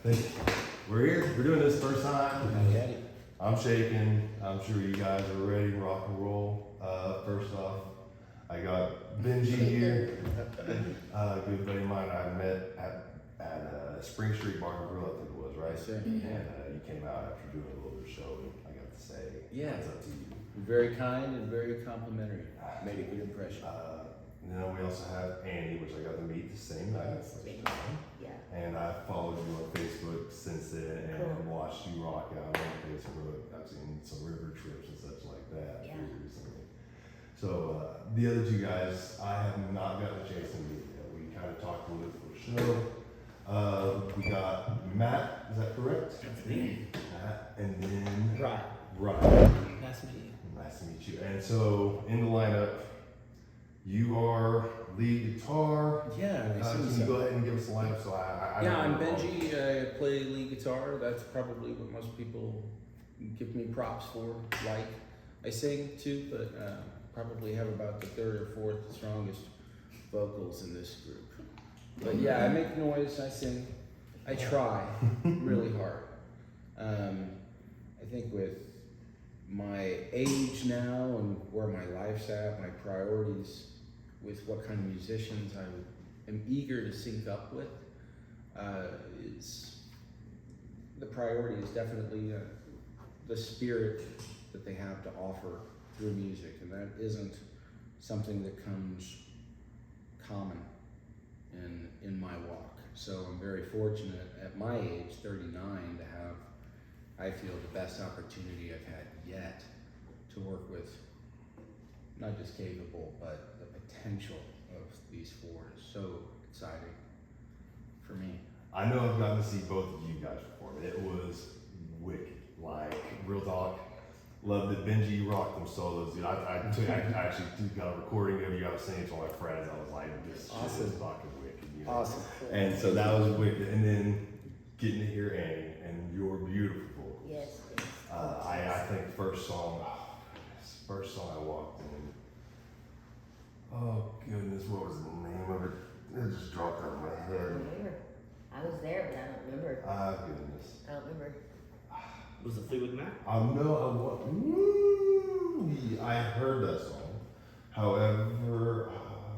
We're here. We're doing this first time. Daddy. I'm shaking. I'm sure you guys are ready to rock and roll. First off, I got Benji here. A good buddy of mine I met at Spring Street Bar and Grill, I think it was, right? Yes, sir. And you came out after doing a little bit of show. I got to say, it's up to you. Very kind and very complimentary. Made a good impression. And then we also have Annie, which I got to meet the same night. Yeah. And I followed you on Facebook since then and watched you rock out on Facebook. I've seen some river trips and such like that recently. So the other two guys, I have not gotten a chance to meet yet. We kind of talked a little bit for the show. We got Matt, is that correct? That's me. Matt, and then Right. Nice Nice to meet you. Nice to meet you. And so in the lineup, you are lead guitar. Yeah, Can you go ahead and give us a lineup so I yeah, don't I'm know. Benji. I play lead guitar. That's probably what most people give me props for. Like, I sing too, but probably have about the third or fourth strongest vocals in this group. But yeah, I make noise. I sing. I try really hard. I think with my age now and where my life's at, my priorities with what kind of musicians I am eager to sync up with, is the priority is definitely the spirit that they have to offer through music, and that isn't something that comes common in my walk. So I'm very fortunate at my age, 39, to have, I feel, the best opportunity I've had yet to work with not just capable, but the potential of these four is so exciting for me. I know I've gotten to see both of you guys perform. It was wicked. Like, real talk. Loved it. Benji rocked them solos, dude. I actually got a recording of you. I was singing to my friends. I was like, this shit is fucking wicked. You know? Awesome. And so that was wicked. And then getting to hear Annie and your beautiful vocal. Yes. I think first song I walked in. Oh goodness, what was the name of it? It just dropped out of my I don't head. remember. I was there, but I don't remember. Goodness. I don't remember. Was it Fleetwood Mac? I heard that song. However,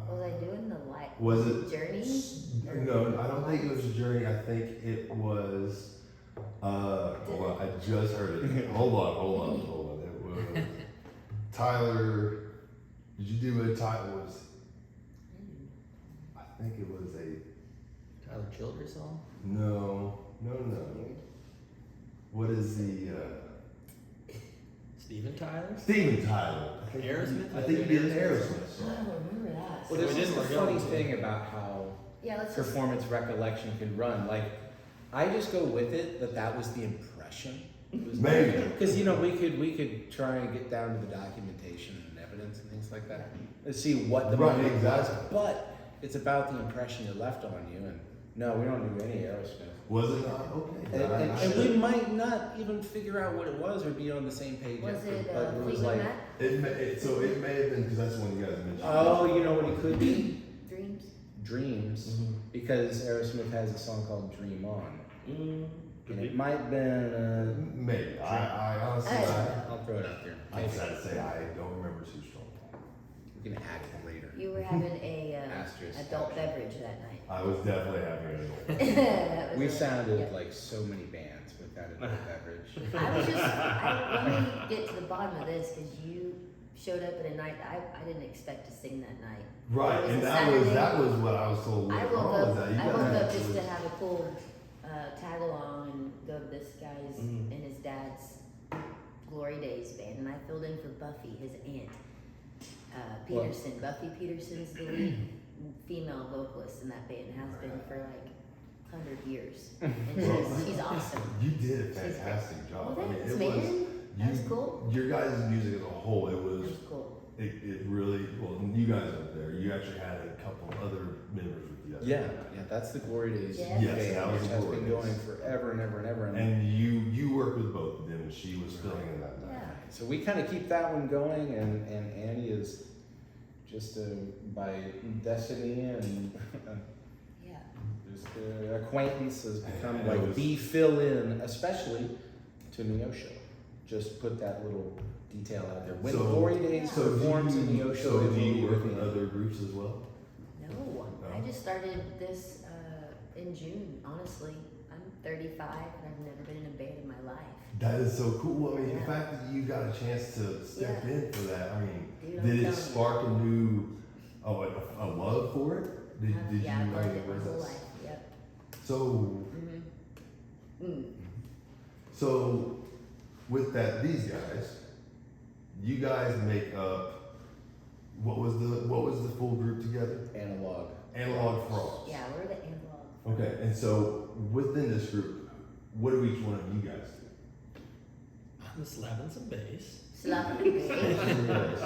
Was I doing the light? was it Journey? No, I don't think it was Journey. I think it was. Hold on, I just heard it. Hold on. It was Tyler. Did you do a Tyler? Was I think it was a Tyler Childers song? no. What is the Steven Tyler? Steven Tyler? Aerosmith? I think he did an Aerosmith I song. don't remember that. Well, So this we is the didn't funny go to- thing about how Yeah, let's just. performance recollection can run. Like, I just go with it that was the impression. Maybe. Because we could try and get down to the documentation and evidence and things like that. Let's see what the Right, moment exactly. was. But it's about the impression it left on you. And no, we don't do any Aerosmith. Was it not? Okay. And we might not even figure out what it was or be on the same page. Was yet, it but it was Fleetwood like, Mac? It may have been because that's the one you guys mentioned. oh, you know what it could be? Dreams? Dreams, because Aerosmith has a song called Dream On. Could And it be. might have been, Maybe. I honestly, I'll throw it out there. I just had to say I don't remember too strong. We can hack it later. You were having a Asterisk. adult beverage that night. I was definitely having a That was We a- sounded yeah. like so many bands with that adult beverage. Let me get to the bottom of this, because you showed up at a night that I didn't expect to sing that night. Right, It and a that was Saturday. what I was told. I later woke on, up. was that you I guys woke up actually- just to have a cool tag along and go to this guy's Mhm. and his dad's Glory Days band, and I filled in for Buffy, his aunt, Peterson. Buffy Peterson's the lead female vocalist in that band, has been for like 100 years, and she's awesome. You did a fantastic job. Well, I mean, thanks, it man. was. That was cool. Your guys' music as a whole, it was. It was cool. It really. Well, you guys were there. You actually had a couple other members with you. Yeah, that's the Glory Days Yeah. Yes, band, that was which the has Glory been Days. going forever and ever and ever. And you worked with both of them, and she was filling in that night. Yeah. So we kind of keep that one going, and Annie is just by destiny and Yeah. just a acquaintance has become And like it was- the fill-in, especially to Neosho. Just put that little detail out there. When So- Glory Days So performs in Neosho, so it do you will work be with with me. other groups as well? No, I just started this in June. Honestly, I'm 35 and I've never been in a band in my life. That is so cool. I mean, Yeah. the fact that you got a chance to step Yeah. in for that. I mean, Dude, I'm did it telling you. spark a new, a love for it? Did Yeah, you? I've I loved mean, it my was whole this- life. Yep. So, Mm. so with that, these guys, you guys make up. What was the full group together? Analog. Analog Frogs. Yeah, we're the analog. Okay, and so within this group, what do each one of you guys do? I'm slapping some bass. Slap and bass.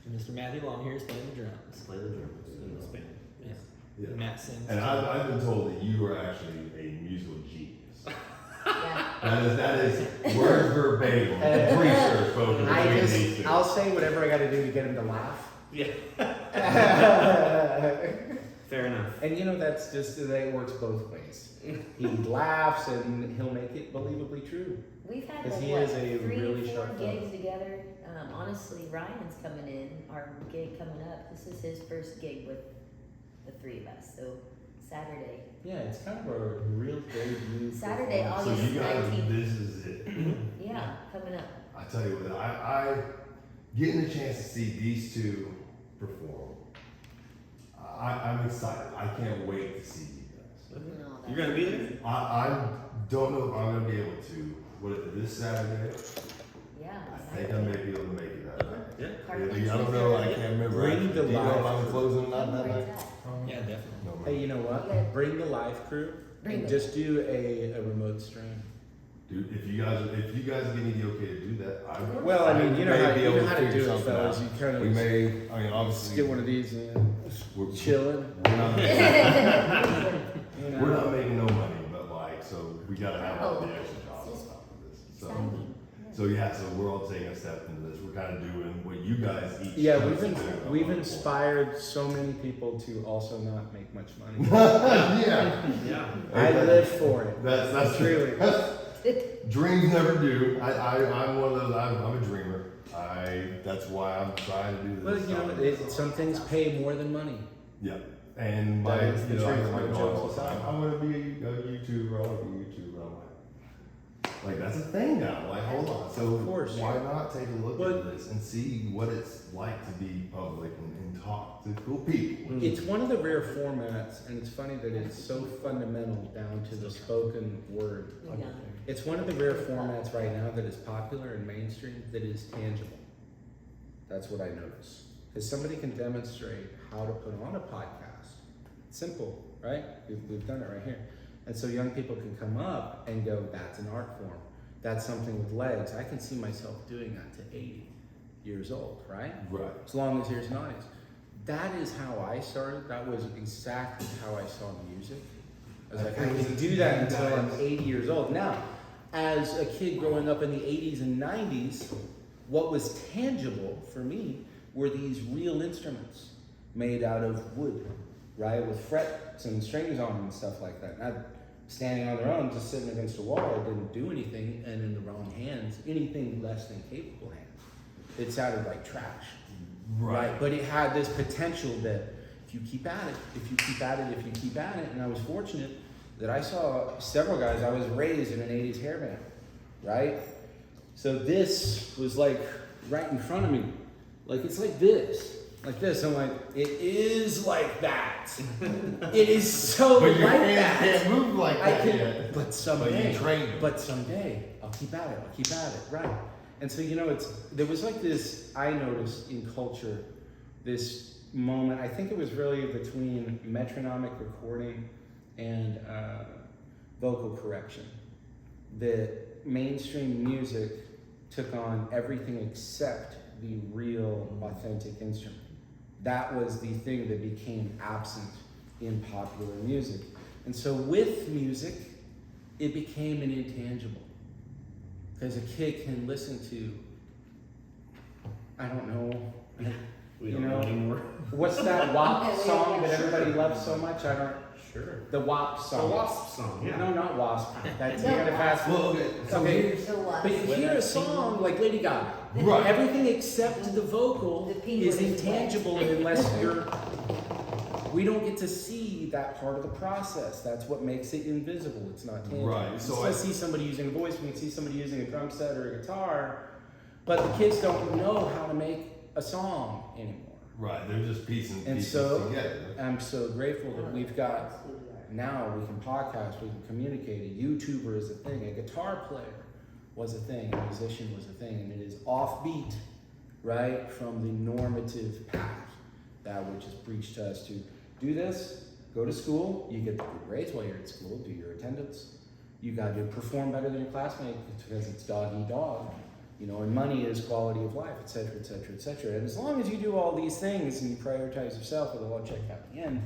And Mr. Matthew Long here is playing the drums. Play the drums. In this band. Yeah. Yeah. And Matt sings. And I've been told that you are actually a musical genius. Yeah. That is word verbatim. I'm pretty sure spoken between these two. I'll say whatever I gotta do to get him to laugh. Yeah. Fair enough. And you know, that's just, that works both ways. He laughs and he'll make it believably true. We've had 'Cause like he what, is a 3, really 4 sharp fellow. gigs together. Honestly, Ryan's coming in, our gig coming up. This is his first gig with the 3 of us. So Saturday. Yeah, it's kind of a real debut. Saturday, performance. So you guys, 19th. this is it. Yeah, coming up. I tell you what, I getting the chance to see these two perform. I'm excited. I can't wait to see you guys. No, You're gonna be there? I don't know if I'm gonna be able to. This Saturday? Yeah. I think I may be able to make it that night. Yeah. Maybe, I don't know. I can't remember. Bring the Do you know if live I'm crew. closing or not that Where's night? that? Yeah, definitely. No, Hey, you know what? Yeah. Bring the live crew Bring and it. just do a remote stream. dude, if you guys give me the okay to do that, I will. Well, I mean, you know may how, be you able know how to figure do it, something fellas. out. You kind We of may. I mean, just obviously, get one of these and we're, chilling. we're not. You know? We're not making no money, but like, so we gotta have Oh, the extra job on it's just top of this. So, Exciting. so yeah, so we're all taking a step into this. We're kind of doing what you guys each. Yeah, chose to do we've up on inspired so many people to also not make much money. the board. Yeah, Yeah. I live for it. that's Truly. Dreams never do. I'm one of those. I'm a dreamer. That's why I'm trying to do Well, this. you know, some things pay more than money. Yeah, and my, That is the you know, I truth, hear my no dog jokes all the time. aside. I want to be a YouTuber. I want to be a YouTuber. I'm like that's a thing now. Like, hold on. So Of course. why not take a look But- at this and see what it's like to be public and talk to cool people? It's one of the rare formats, and it's funny that it's so fundamental down to the spoken word. Yeah. It's one of the rare formats right now that is popular and mainstream that is tangible. That's what I notice. Because somebody can demonstrate how to put on a podcast. Simple, right? We've done it right here. And so young people can come up and go, that's an art form. That's something with legs. I can see myself doing that to 80 years old, right? Right. As long as there's an audience. That is how I started. That was exactly how I saw music. I was like, I can do that until I'm 80 years old. Now, as a kid growing up in the 80s and 90s, what was tangible for me were these real instruments made out of wood, right? With frets and strings on them and stuff like that. Not standing on their own, just sitting against a wall, it didn't do anything, and in the wrong hands, anything less than capable hands, it sounded like trash. Right, but it had this potential that if you keep at it, if you keep at it, if you keep at it, and I was fortunate that I saw several guys. I was raised in an 80s hair band, right? So this was like right in front of me. Like it's like this. I'm like, it is like that. It is so But like your hands that. can't move like I that can, yet. but someday, you trained them. but someday I'll keep at it, right? And so, you know, there was like this, I noticed in culture, this moment, I think it was really between metronomic recording and vocal correction, that mainstream music took on everything except the real, authentic instrument. That was the thing that became absent in popular music. And so with music, it became an intangible. Because a kid can listen to, I don't know, We You don't know, know anymore. what's that WAP song that everybody loves so much? I don't, Sure. The WAP The song. Wasp song. Yeah. No, not WASP. That's The you gotta fast. Well, okay. So Okay. here's, So what? But you hear a song like Lady Gaga. Right. Everything except the vocal The penguin is is intangible unless you're. We don't get to see that part of the process. That's what makes it invisible. It's not tangible. Right, We so still I- see somebody using a voice. We can see somebody using a drum set or a guitar, but the kids don't know how to make a song anymore. right, they're just piecing And pieces so- together. I'm so grateful that we've got. Now we can podcast, we can communicate. A YouTuber is a thing, a guitar player was a thing, a musician was a thing, and it is offbeat, right, from the normative path, that which is preached to us to do this, go to school, you get good grades while you're at school, do your attendance. You got to perform better than your classmate because it's dog eat dog, you know, and money is quality of life, et cetera, et cetera, et cetera. And as long as you do all these things and you prioritize yourself, it'll all check out at the end.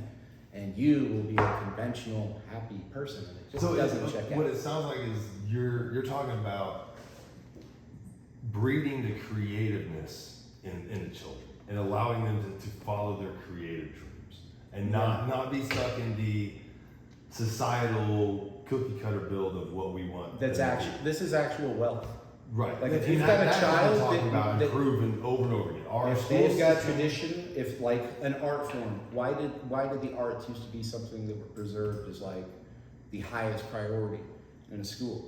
And you will be a conventional, happy person, and it just So doesn't check what out. it sounds like is you're talking about breeding the creativeness in the children and allowing them to follow their creative dreams and not be stuck in the societal cookie cutter build of what we want. That's them to actually, be. this is actual wealth. Right. like, if And you've got a that's what I'm child talking that- about that- improving over and over again. Our If school they've got system- tradition, if like an art form, why did the arts used to be something that were preserved as like the highest priority in a school?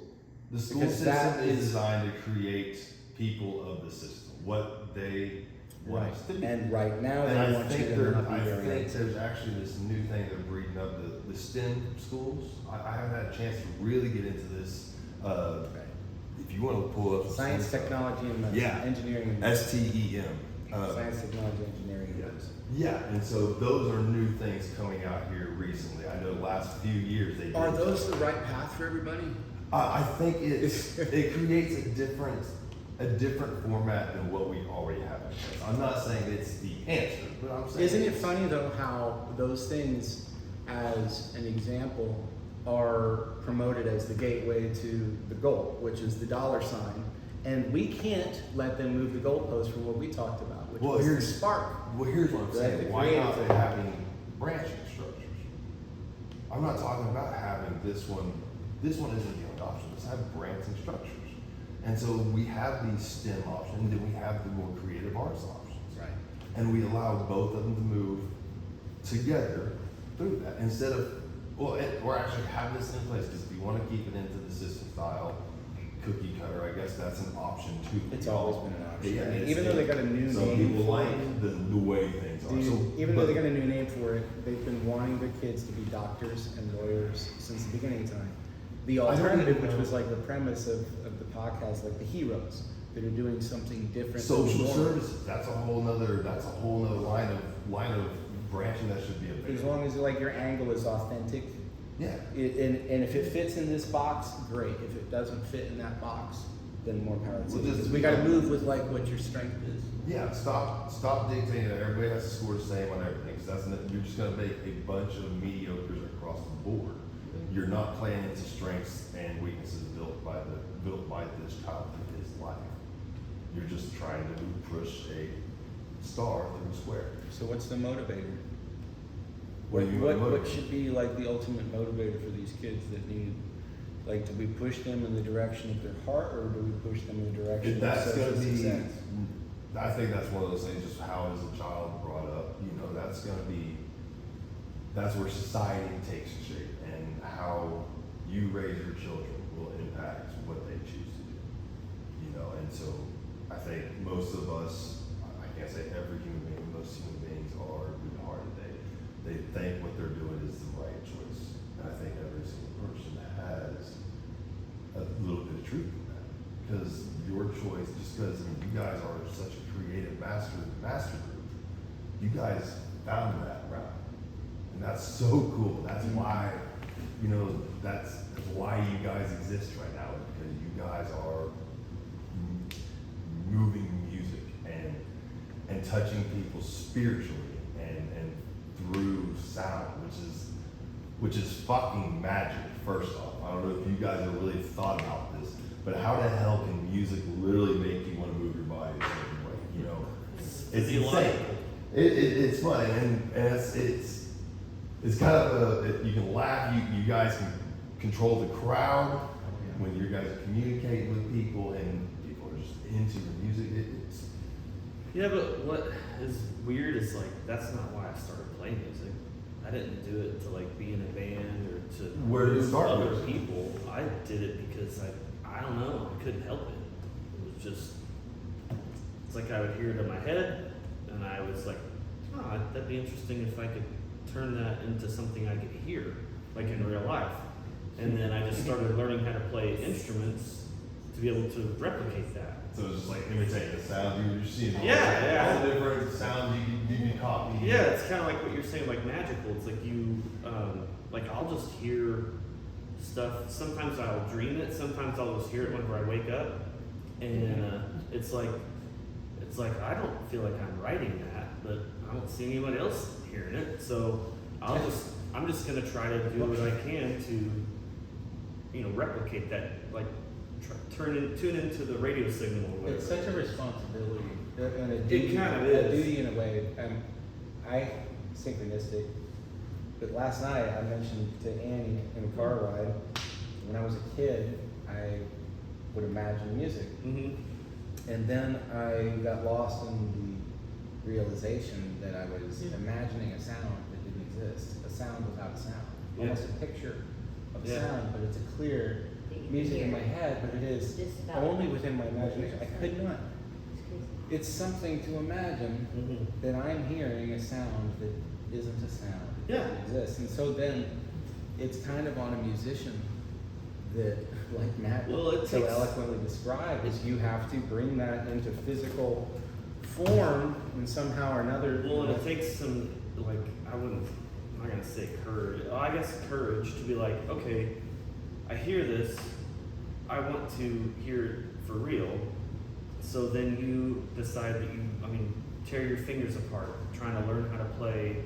The school Because system that is is- designed to create people of the system, what they want us to be. And right now And they I want you think to there, not be I very think there's actually this new thing they're breeding up, the STEM schools. I haven't had a chance to really get into this. If you want to pull up some science, stuff. technology, and medicine, Yeah. engineering, and medicine. STEM. Science, technology, engineering, and medicine. Yeah, and so those are new things coming out here recently. I know the last few years they Are did those that. the right path for everybody? I think it creates a different format than what we already have. I'm not saying it's the answer, but I'm saying Isn't it it's- funny though how those things, as an example, are promoted as the gateway to the goal, which is the dollar sign, and we can't let them move the goalpost from what we talked about, which Well, was the here's- spark. Well, here's what I'm Right, saying. the Why not creative thing. having branching structures? I'm not talking about having this one. This one isn't the only option. Let's have branching structures. And so we have these STEM options, then we have the more creative arts options. Right. And we allow both of them to move together through that instead of, or actually have this in place because if you want to keep it into the system style cookie cutter, I guess that's an option too. It's always been an option. Yeah, I mean, it's- even though they got a new Some name people for like it, the way things are. dude, So, even though but- they got a new name for it, they've been wanting their kids to be doctors and lawyers since the beginning of time. The don't alternative, even which know. was like the premise of the podcast, like the heroes that are doing something different. than Social normal. services, that's a whole nother line of branching that should be As available. long as like your angle is authentic, Yeah. and if it fits in this box, great. If it doesn't fit in that box, then more power to Well, you. just- Because we got to move with like what your strength is. Yeah, stop dictating that everybody has to score the same on everything, because you're just gonna make a bunch of mediocres across the board. You're not playing into strengths and weaknesses built by this child in his life. You're just trying to push a star through a square. So what's the motivator? What do you mean by What motivator? should be like the ultimate motivator for these kids that need, like, do we push them in the direction of their heart, or do we push them in the direction of That's social gonna be, success? I think that's one of those things, just how is a child brought up, that's gonna be, that's where society takes shape, and how you raise your children will impact what they choose to do. And so I think most of us, I can't say every human being, most human beings are good-hearted. They think what they're doing is the right choice. And I think every single person has a little bit of truth in that. Because your choice, just because you guys are such a creative master group, you guys found that route. And that's so cool. That's why, that's why you guys exist right now, is because you guys are moving music and touching people spiritually and through sound, which is fucking magic. First off, I don't know if you guys have really thought about this, but how the hell can music literally make you want to move your body a certain way? It's insane. It's fun, and it's kind of you can laugh, you guys can control the crowd when you guys are communicating with people and people are just into your music. It's Yeah, but what is weird is like that's not why I started playing music. I didn't do it to like be in a band or to Where did it start other with? people. I did it because I don't know, I couldn't help it. It was just it's like I would hear it in my head and I was like, oh, that'd be interesting if I could turn that into something I could hear, like in real life. And then I just started learning how to play instruments to be able to replicate that. so it's just like imitating the sound you were just seeing. Yeah. All the different sounds you can copy. Yeah, it's kind of like what you're saying, like magical. It's like you, like I'll just hear stuff. Sometimes I'll dream it. Sometimes I'll just hear it whenever I wake up, and it's like I don't feel like I'm writing that, but I don't see anyone else hearing it. So I'm just gonna try to do what I can to, replicate that, like tune into the radio signal or whatever. It's such a responsibility and a It duty, kind of a is. duty in a way. I synchronistic, but last night I mentioned to Annie in the car ride, when I was a kid, I would imagine music. Mm-hmm. And then I got lost in the realization that I was imagining a sound that didn't exist, a sound without a sound, almost a picture of Yeah. sound, but it's a clear That you can music in hear. my head, but it is Just about only within my imagination. I could not. It's crazy. It's something to imagine Mm-hmm. that I'm hearing a sound that isn't a sound. It Yeah. doesn't exist. And so then it's kind of on a musician that, like Matt Well, it so takes- eloquently described, is you have to bring that into physical form and somehow or another. Well, and it takes some, like, I'm not gonna say courage, I guess courage to be like, okay, I hear this, I want to hear it for real. So then you decide that tear your fingers apart, trying to learn how to play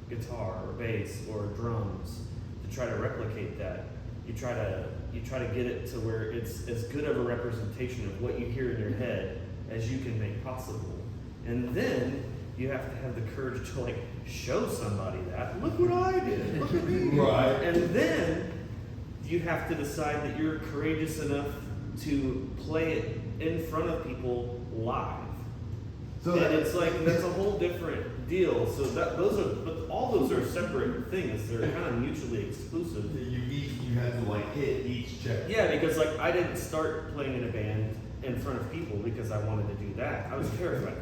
guitar or bass or drums to try to replicate that. You try to get it to where it's as good of a representation of what you hear in your head as you can make possible. And then you have to have the courage to like show somebody that. Look what I did. Look at me. Right. And then you have to decide that you're courageous enough to play it in front of people live. So And that, it's like that's a whole different deal. So but all those are separate things. They're kind of mutually exclusive. you have to like hit each check. Yeah, because like I didn't start playing in a band in front of people because I wanted to do that. I was terrified.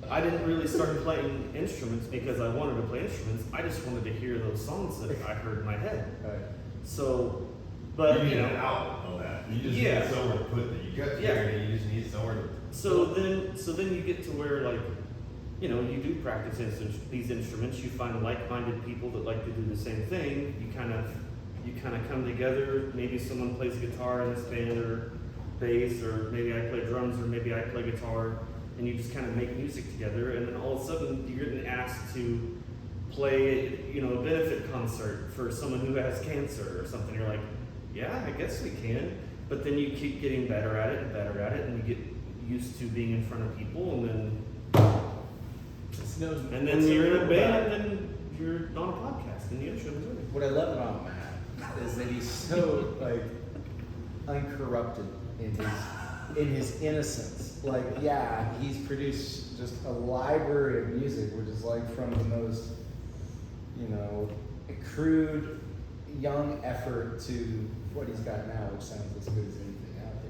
I didn't really start playing instruments because I wanted to play instruments. I just wanted to hear those songs that I heard in my head. Right. So, but you need an outlet on that. You just Yeah. need somewhere to put that. You kept Yeah. hearing it. You just need somewhere to. so then you get to where like, you do practice these instruments. You find like-minded people that like to do the same thing. You kind of come together. Maybe someone plays guitar in this band or bass, or maybe I play drums, or maybe I play guitar, and you just kind of make music together. And then all of a sudden you're getting asked to play, a benefit concert for someone who has cancer or something. You're like, yeah, I guess we can. But then you keep getting better at it and better at it, and you get used to being in front of people, and then you're in a band, and you're on a podcast, and you show music. What I love about Matt is that he's so like uncorrupted in his innocence. Like, yeah, he's produced just a library of music, which is like from the most, crude, young effort to what he's got now, which sounds as good as anything out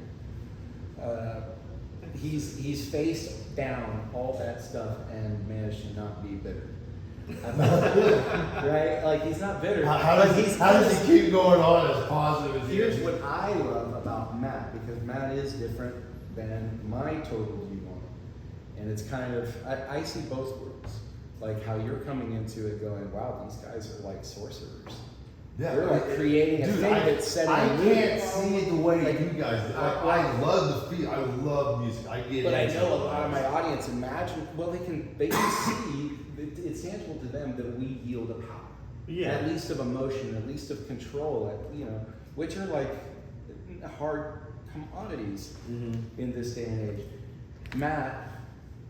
there. He's faced down all that stuff and managed to not be bitter. Right? Like, he's not bitter. How but does he keep going on as positive as he Here's is? what I love about Matt, because Matt is different than my total view on it. And it's kind of, I see both worlds. Like how you're coming into it going, wow, these guys are like sorcerers. Yeah, They're like creating a dude, thing that's setting I a mood. can't see it the way Like, you guys do. I love the feel. I love music. I get it. But I know a lot of my audience imagine, they can see, it's tangible to them that we yield a power. Yeah. At least of emotion, at least of control, which are like hard commodities Mm-hmm. in this day and age. Matt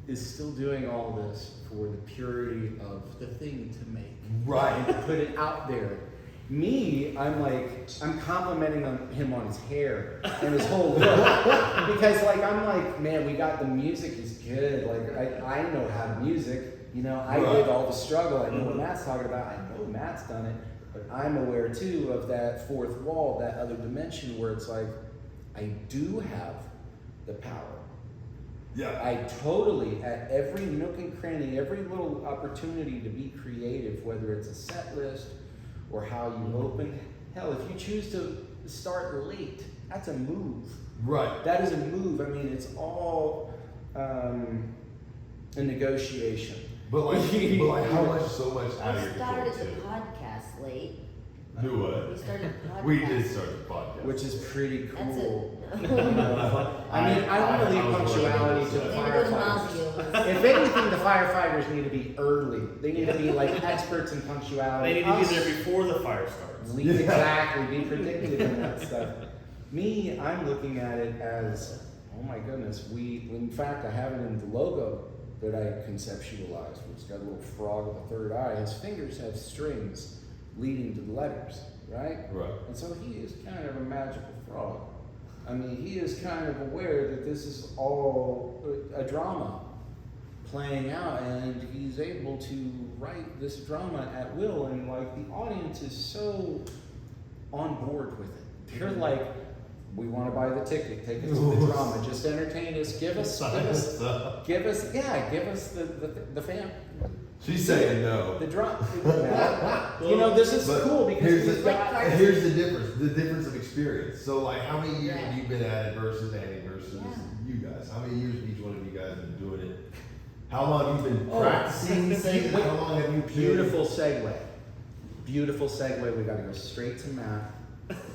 is still doing all this for the purity of the thing to make. Right. And to put it out there. Me, I'm complimenting him on his hair and his whole look. Because I'm like, man, we got the music is good. Like, I know how to music. You know, I did all the struggle. I know what Matt's talking about. I know Matt's done it. But I'm aware too of that fourth wall, that other dimension where it's like, I do have the power. Yeah. I totally, at every nook and cranny, every little opportunity to be creative, whether it's a set list or how you open. Hell, if you choose to start late, that's a move. Right. That is a move. I mean, it's all a negotiation. But how much, so much out of your We control started the too. podcast late. Do what? We started the podcast. We did start the podcast. Which is pretty That's cool. it. You know, I mean, I want to leave punctuality to the firefighters. If anything, the firefighters need to be early. They need to be like experts in punctuality. They need to be there before the fire starts. Exactly, be predictive in that stuff. Me, I'm looking at it as, oh my goodness, in fact, I have it in the logo that I conceptualized. It's got a little frog with a third eye. His fingers have strings leading to the letters, right? Right. And so he is kind of a magical frog. I mean, he is kind of aware that this is all a drama playing out, and he's able to write this drama at will, and the audience is so on board with it. They're like, we want to buy the ticket, take us to the drama, just entertain us, give us the fam. She's saying no. The drama. You know, this is cool because here's the difference. The difference of experience. So, how many years have you been at it versus Annie versus you guys? How many years have each one of you guys been doing it? How long have you been practicing saying it? How long have you been? Beautiful segue. Beautiful segue. We got to go straight to Matt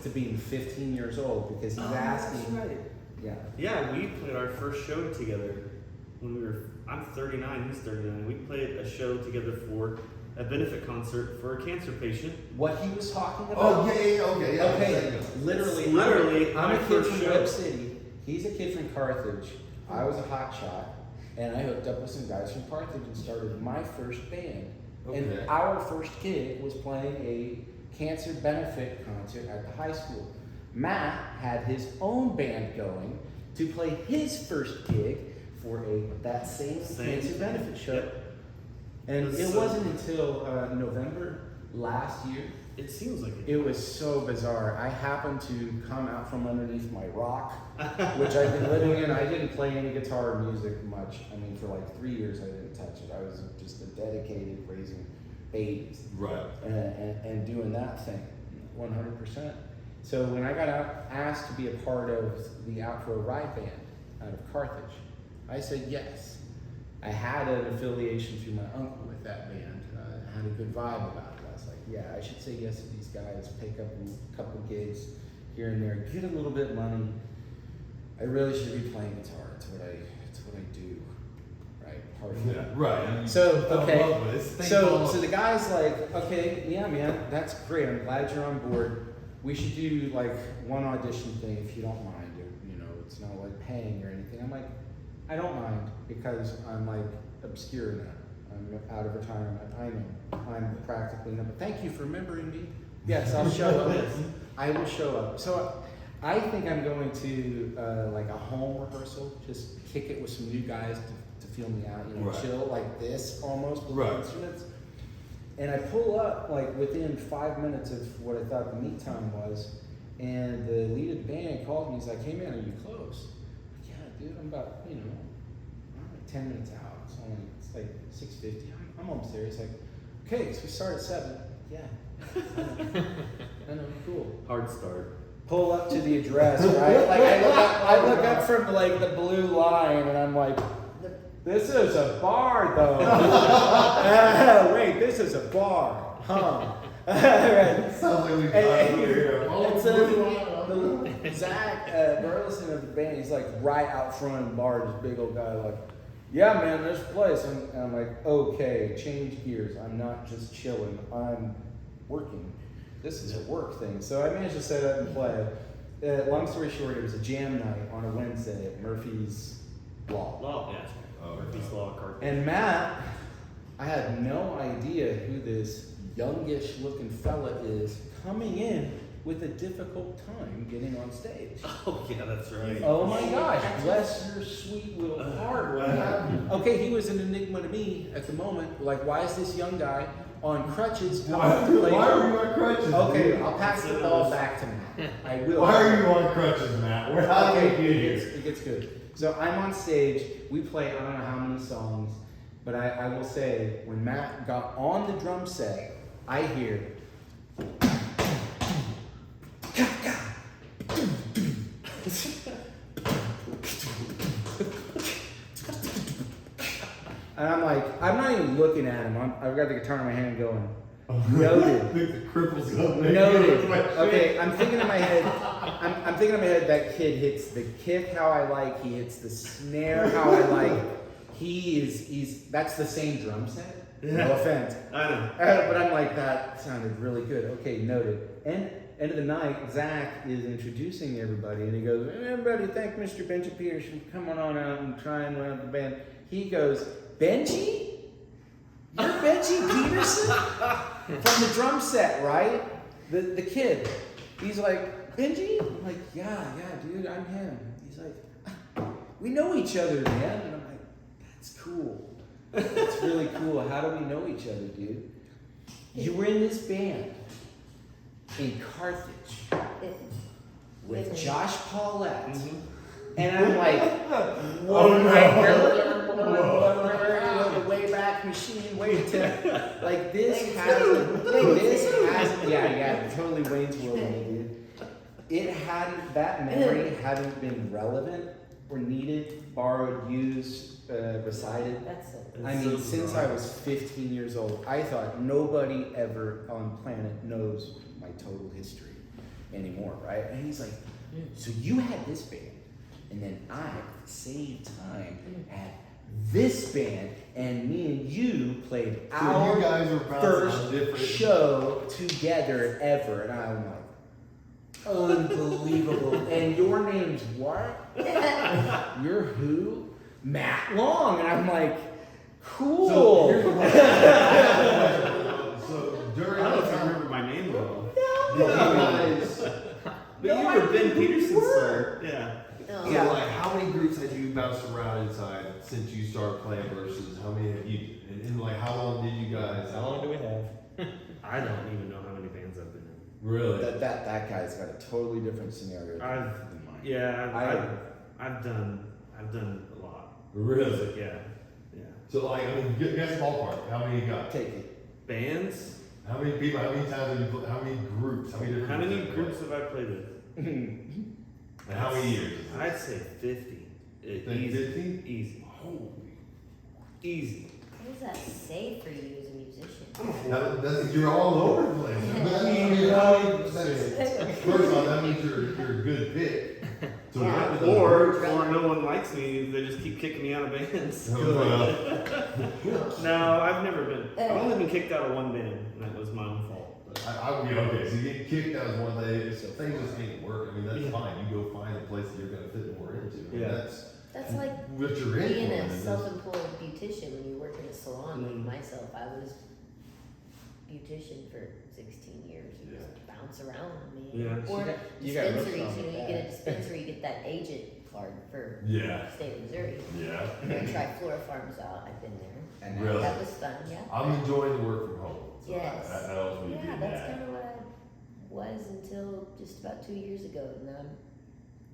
to being 15 years old because he's asking. That's right. Yeah. Yeah, we played our first show together when we were. I'm 39. He's 39. We played a show together for a benefit concert for a cancer patient. What he was talking about. Oh okay. Okay. Literally, I'm a kid from Web City. He's a kid from Carthage. I was a hot shot, and I hooked up with some guys from Carthage and started my first band. Okay. And our first gig was playing a cancer benefit concert at the high school. Matt had his own band going to play his first gig for that same cancer benefit show. Yep. And it wasn't until November last year. It seems like It was so bizarre. I happened to come out from underneath my rock, which I've been living in. I didn't play any guitar or music much. I mean, for 3 years I didn't touch it. I was just a dedicated raising babies. Right. And doing that thing 100%. So when I got asked to be a part of the Outro Ride Band out of Carthage, I said yes. I had an affiliation through my uncle with that band. I had a good vibe about it. I was like, yeah, I should say yes to these guys, pick up a couple gigs here and there, get a little bit of money. I really should be playing guitar. It's what I do, right? Partially. Yeah. Right. I mean, So okay. So so the guy's like, okay, yeah, man, that's great. I'm glad you're on board. We should do one audition thing if you don't mind. It's not paying or anything. I'm like, I don't mind because I'm obscure now. I'm out of retirement. I know. I'm practically not. But thank you for remembering me. Yes, I'll show up. I will show up. So I think I'm going to a home rehearsal. Just kick it with some new guys to feel me out. Right. Chill like this almost with Right. the instruments. And I pull up within 5 minutes of what I thought the meet time was. And the lead of the band called me. He's like, "Hey man, are you close?" I'm like, "Yeah, dude, I'm about I'm 10 minutes out. It's 6:50. I'm almost there." He's like, "Okay, so we start at 7." Yeah, I know, cool. hard start. Pull up to the address, right? I look up from the blue line, and I'm like, "This is a bar, though." Wait, this is a bar, huh? Right. Sounds like we've got here. Zach Burleson of the band, he's right out front of the bar, this big old guy, yeah, man, this place. And I'm like, okay, change gears. I'm not just chilling. I'm working. This is a work thing. So I managed to set up and play. Long story short, it was a jam night on a Wednesday at Murphy's Law. Well, yeah. Oh, Murphy's no. Law card. And Matt, I had no idea who this youngish looking fella is coming in with a difficult time getting on stage. Oh yeah, that's right. Oh my gosh, bless your sweet little heart. Okay, he was an enigma to me at the moment. Like, why is this young guy on crutches? Why are you on crutches? Okay, dude? I'll pass the ball back to Matt. I will. Why are you on crutches, Matt? How did we get here? It gets good. So I'm on stage. We play I don't know how many songs, but I will say when Matt got on the drum set, I hear. And I'm like, I'm not even looking at him. I've got the guitar in my hand going, noted. I think the cripple's gonna Noted. Okay, I'm thinking in my head, I'm thinking in my head that kid hits the kick how I like, he hits the snare how I like. That's the same drum set. No offense. I know. But I'm like, that sounded really good. Okay, noted. And end of the night, Zach is introducing everybody, and he goes, everybody thank Mr. Benji Peterson for coming on out and trying around the band. He goes, Benji? You're Benji Peterson? From the drum set, right? The kid. He's like, Benji? I'm like, yeah, dude, I'm him. He's like, we know each other, man. And I'm like, that's cool. That's really cool. How do we know each other, dude? You were in this band in Carthage with Josh Paulette. Mm-hmm. And I'm like, Oh, the Wayback Machine, wait till, like this has, totally Wayne's World, dude. It hadn't, that memory hadn't been relevant or needed, borrowed, used, recited. That's it. I mean, since I was 15 years old, I thought nobody ever on planet knows my total history anymore, right? And he's like, so you had this band, and then I, at the same time, had this band, and me and you played So our you guys were bouncing on first different show together ever, and I'm like, unbelievable. And your name's what? You're who? Matt Long. And I'm like, cool. So here's the So during I don't know the if you time, remember my name though. did you guys? But you were Ben Peterson's son. Yeah. No. So like, how many groups had you bounced around inside since you started playing versus how many have you? And like, how long did you guys? How long do we have? I don't even know how many bands I've been in. Really? That guy's got a totally different scenario than mine. Yeah, I've done a lot. Really? Music, yeah. So like, I mean, guess ballpark. How many you got? Take it. Bands? How many people? How many times have you? How many groups? How many different? How many have you groups played? have I played with? And how many years? I'd say 50. Think Easy. 50? Easy. Holy. Easy. What does that say for you as a musician? That's, you're all over the place. But I mean, first off, that means you're a good pick. So Yeah. what with those Or no one likes me. They just keep kicking me out of bands. No, I've never been. I've only been kicked out of one band, and that was my own fault. okay, so you get kicked out of one day, so things just ain't work. I mean, that's fine. You go find a place that you're gonna fit more into. I mean, Yeah. That's like what you're in being for, a and it's- self-employed beautician when you work in a salon Mm. like myself. I was beautician for 16 years. You just bounce around, I mean. Yeah. Or You got dispensaries, rough you on know, you with get a that. dispensary, you get that agent card for Yeah. state of Missouri. Yeah. I tried Flora Farms out. I've been there. And Really? That was fun, yeah. I'm enjoying the work from home. So Yes. I always want to Yeah, do that's that. kind of what I was until just about 2 years ago. And now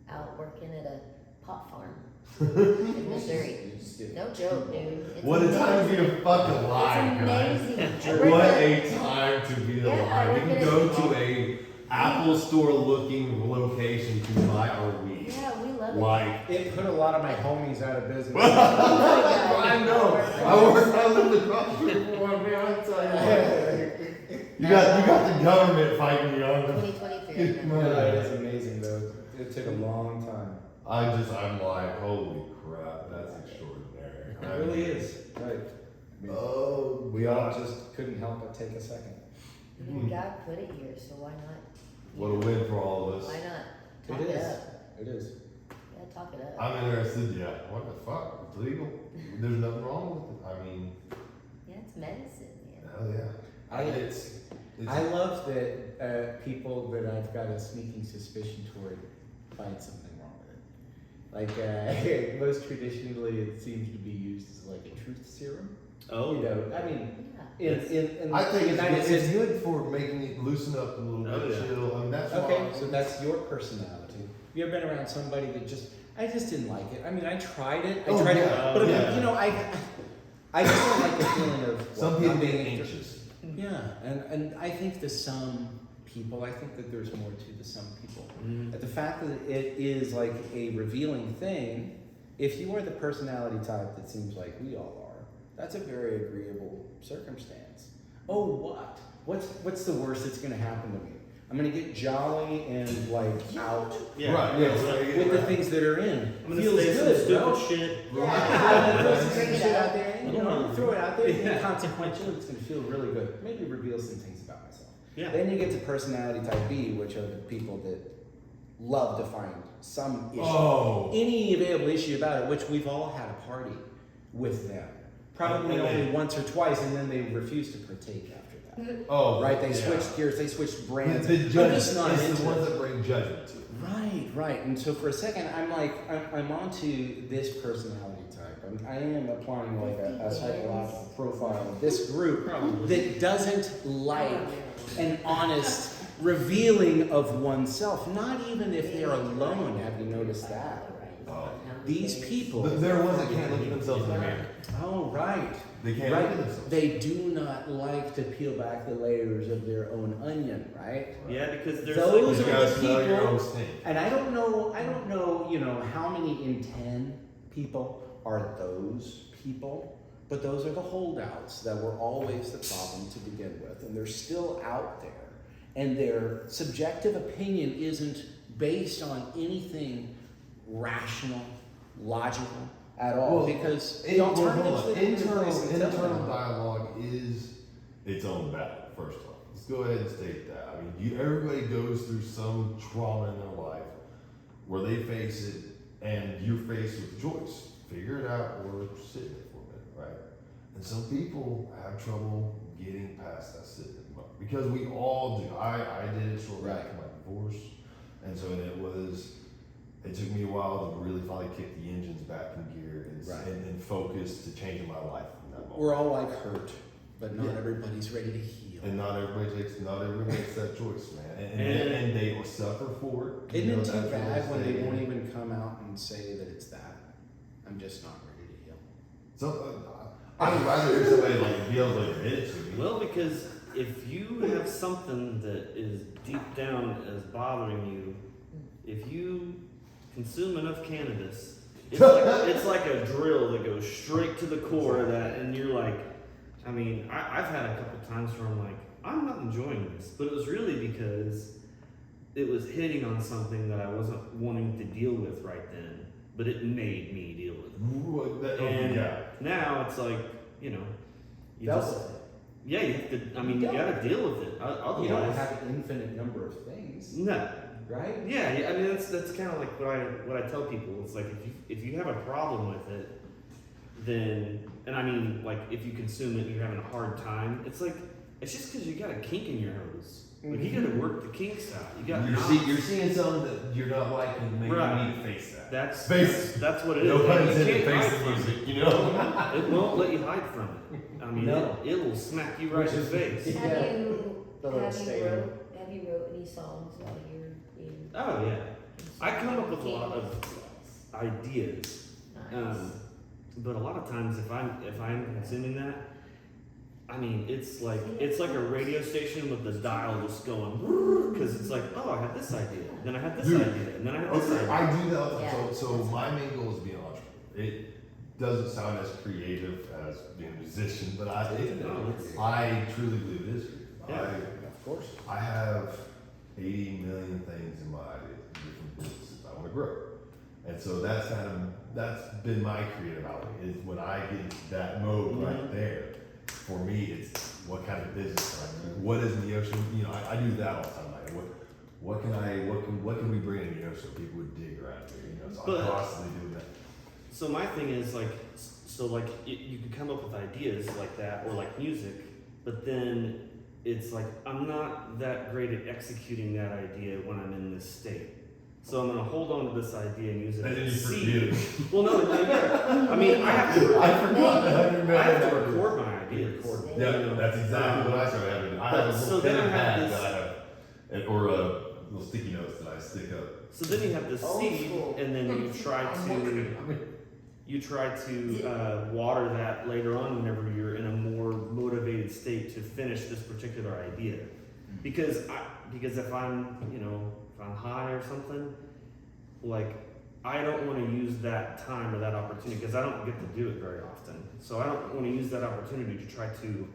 I'm out working at a pot farm in Missouri. No joke, dude. It's What a time to be amazing. a fucking alive, guys. It's amazing. I work What at- a time to be Yeah, I alive. We work can at go a- to a Apple store looking location to buy our weed. Yeah, we love it. Like, It put a lot of my homies out of business. I know. I lived across the street from one, man. I tell you what. You got the government fighting you on them. 2023. It's amazing though. It took a long time. I'm like, holy crap, that's extraordinary. It really is. Right. I mean, Oh, we all just couldn't help but take a second. I mean, God put it here, so why not? what a win for all of us. Why not? Talk It it is. up. It is. Yeah, talk it up. I'm interested, yeah. What the fuck? It's legal? there's nothing wrong with it. I mean, Yeah, it's medicine, man. hell yeah. It's I love that people that I've got a sneaking suspicion toward find something wrong with it. Like most traditionally, it seems to be used as like a truth serum. Oh, You know, I mean, Yeah. in I think the United it's States. good for making it loosen up a little Oh, bit, yeah. chill. I mean, that's Okay, why. so that's your personality. You ever been around somebody that I just didn't like it. I mean, I tried it. I Oh, tried yeah. it, but Yeah. you know, I just don't like the feeling of Some what, people not get being anxious. Yeah, and I think to some people, I think that there's more to the some people. But the fact that it is like a revealing thing, if you are the personality type that seems like we all are, that's a very agreeable circumstance. Oh, what? What's the worst that's going to happen to me? I'm going to get jolly and like out yeah. Right, with, yeah. with the things that are in. I'm gonna Feels say good, some stupid bro. shit. Yeah, throw some Bring it shit up. out there. You know, throw it out there. It's inconsequential. It's going to feel really good. Maybe reveal some things about myself. Yeah. Then you get to personality type B, which are the people that love to find some issue, Oh. any available issue about it, which we've all had a party with them. Probably And only once or twice, and then they refuse to partake after that. Oh, Right? They yeah. switched gears. They switched brands. The I'm judge just not is into the ones it. that bring judgment to it. Right. And so for a second, I'm like, I'm onto this personality type. I am applying like a psychological profile of this group that doesn't like an honest revealing of oneself, not even if they're alone. Have you noticed that? Oh. These people. They're ones that can't look at themselves in the mirror. Oh, right. They can't look at Right. themselves. They do not like to peel back the layers of their own onion, right? Yeah, because there's Those You like, are the gotta smell your people- own stink. And I don't know, you know, how many in 10 people are those people, but those are the holdouts that were always the problem to begin with, and they're still out there. And their subjective opinion isn't based on anything rational, logical at all, Well, because In- the well, hold alternatives on. that are in place Internal tell them. dialogue is its own battle, first off. Let's go ahead and state that. I mean, everybody goes through some trauma in their life where they face it, and you're faced with a choice. Figure it out or sit in it for a minute, right? And some people have trouble getting past that sit in it because we all do. I did it shortly after my divorce, and so it took me a while to really finally kick the engines back in gear and focus to changing my life from that moment. We're all like hurt, but not Yeah. everybody's ready to heal. And not everybody makes that choice, man. And they will suffer for it. Isn't You know, it too that's what bad when they say. won't even come out and say that it's that? I'm just not ready to heal. So, I would rather hear somebody like be able to admit it to me. well, because if you have something that is deep down as bothering you, if you consume enough cannabis, it's like a drill that goes straight to the core of that, and you're like, I mean, I've had a couple times where I'm like, I'm not enjoying this, but it was really because it was hitting on something that I wasn't wanting to deal with right then, but it made me deal with it. And Yeah. now it's like, you know, you Dealt just, with it. yeah, you have to, I mean, you gotta deal with it. Otherwise, You don't have an infinite number of things, no. right? Yeah, I mean that's kind of like what I tell people. It's like if you have a problem with it, then, and I mean like if you consume it and you're having a hard time, it's like it's just because you got a kink in your hose. Like you got to work the kinks out. You got You're seeing something that you're not liking, maybe Right. you need to face that. that's what it is. No pun Like, you intended, can't face hide the from music, it. you know? It won't let you hide from it. I mean, No. it will smack you right in the face. Yeah. The little stadium. Have you wrote any songs while you're being? Oh yeah, I come up with a lot of ideas. Nice. But a lot of times, if I'm consuming that, I mean, it's like a radio station with the dial just going because it's like, oh, I had this idea, then I had this Dude. idea, and then I had this Okay, idea. I do that all the time. Yeah. So my main goal is to be an entrepreneur. It doesn't sound as creative as being a musician, but No, it's- I truly believe it is creative. Yeah. Of course. I have 80 million things in my different businesses I want to grow. And so that's been my creative outlet is when I get into that mode right there. For me, it's what kind of business can I do? What is in the ocean? You know, I do that all the time. Like, what can we bring in the ocean so people would dig around here? You know, so But- I'm constantly doing that. So my thing is like, so like you can come up with ideas like that or like music, but then it's like I'm not that great at executing that idea when I'm in this state. So I'm gonna hold on to this idea and use it And then as you a seed. forget it. Well, no, yeah. I mean, I have to. I forgot that. I have to record my ideas. Yeah, that's exactly what I started having. I have a So little then pen I and have pad this- that I have, or little sticky notes that I stick up. So then you have this Old seed, school. and then you try to water that later on whenever you're in a more motivated state to finish this particular idea. Because if I'm if I'm high or something, like I don't want to use that time or that opportunity because I don't get to do it very often. So I don't want to use that opportunity to try to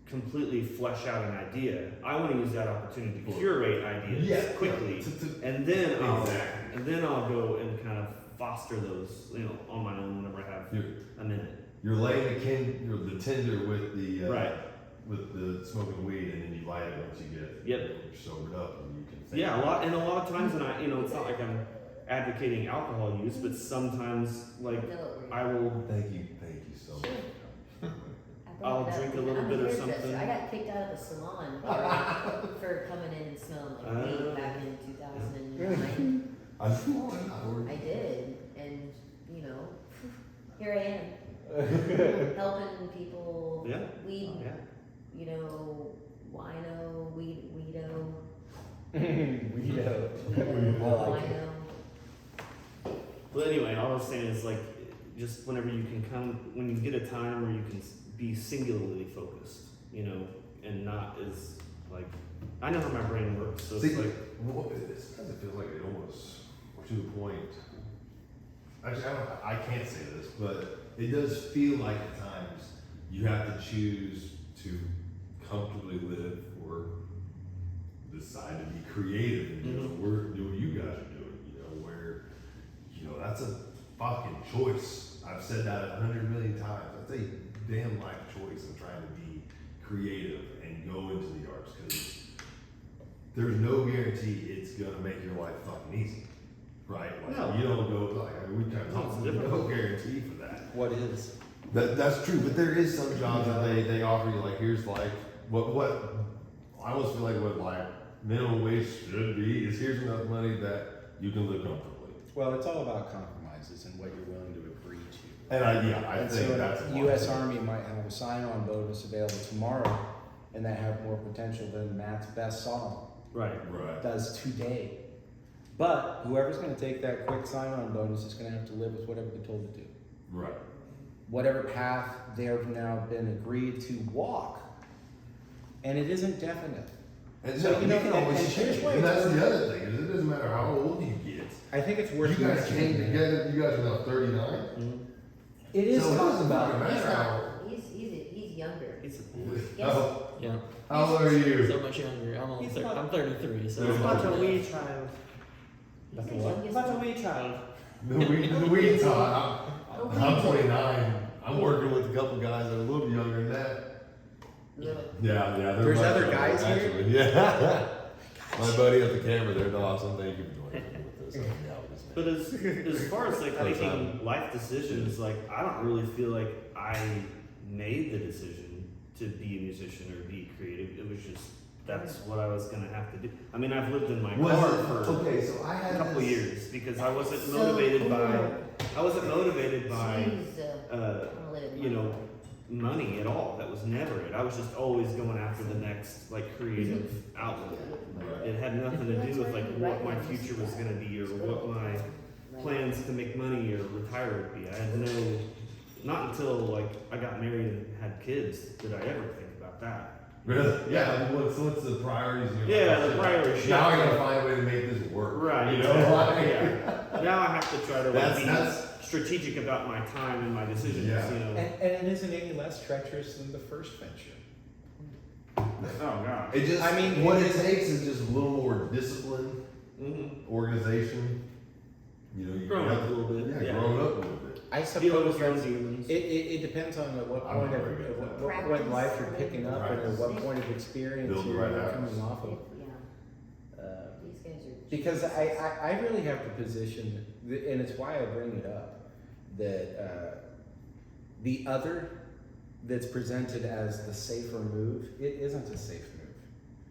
completely flesh out an idea. I want to use that opportunity to curate ideas quickly, and then I'll go and kind of foster those, on my own whenever I have a minute. You're laying the tinder with the Right. with the smoking weed, and then you light it once you get Yep. you're sobered up, and you can think. Yeah, a lot of times, and it's not like I'm advocating alcohol use, but sometimes like I will. Thank you so much. I'll drink a little bit or something. I got kicked out of the salon for coming in and smelling like weed back in 2009. I did, and here I am, helping people. Yeah. Weed, Yeah. wino, weedo, Weedo. wino, I like it. wino. But anyway, all I was saying is like, just whenever you can when you get a time where you can be singularly focused, and not as like, I know how my brain works, so See, it's like, it feels like it almost to the point. Actually, I can't say this, but it does feel like at times you have to choose to comfortably live or decide to be creative and do what you guys are doing. Where that's a fucking choice. I've said that 100 million times. That's a damn life choice of trying to be creative and go into the arts, because there's no guarantee it's gonna make your life fucking easy, right? Like, No. you don't go like we kind of talked. There's no guarantee for that. What is? That's true, but there is some jobs that they offer you, like, here's like what I almost feel like what like minimum wage should be is here's enough money that you can live comfortably. Well, it's all about compromises and what you're willing to agree to. And I And think so that's the U.S. Army might have a sign-on bonus available tomorrow, and that have more potential than Matt's best song right. does today. But whoever's going to take that quick sign-on bonus is going to have to live with whatever they're told to do. Right. Whatever path they've now been agreed to walk, and it isn't definite. And So, so you can always and change. here's why And that's it's- the other thing, is it doesn't matter how old you get. I think it's You worth guys mentioning came that. together, you guys are now 39. Mm-hmm. It is So it talked doesn't about. fucking He's matter not. how. He's younger. It's Yes. Oh, Yeah, how old are you? so much younger. I'm 33, so He's about a wee child. He's the what? youngest About a one. wee child. The weed talk. I'm 29. I'm working with a couple guys that are a little younger than that. Little. Yeah. There's much other younger, guys here? actually. Yeah. My buddy at the camera, they're awesome. Thank you for joining me with this. But as far as like Thanks, making life decisions, like I don't really feel like I made the decision to be a musician or be creative. It was just that's what I was gonna have to do. I mean, I've lived in my car for so I a had couple this- years because I wasn't So motivated by She's, wanna live in my life. money at all. That was never it. I was just always going after the next like creative outlet. Right. It had nothing to do with like what my future was gonna be or what my plans to make money or retire would be. I had not until like I got married and had kids did I ever think about that. Really? Yeah. What's the priorities in your Yeah, life? the priorities. Now I gotta find a way to make this work. Right. You know. exactly, yeah. Now I have to try to like, That's be strategic about my time and my decisions. Yeah. And it isn't any less treacherous than the first venture. Oh god. It just. I mean, what it- it takes is just a little more discipline, Mm-hmm. organization. You Growing have up a to- little bit. Yeah, growing up a little bit. I Dealing with suppose your own that's, demons. it depends on at what I'm point not of very good at that. what point in life you're picking up and at Practice. what point of experience Build the you're right habits. coming off of. Yeah, these guys are. Because I really have the position, and it's why I bring it up, that The other that's presented as the safer move, it isn't a safe move.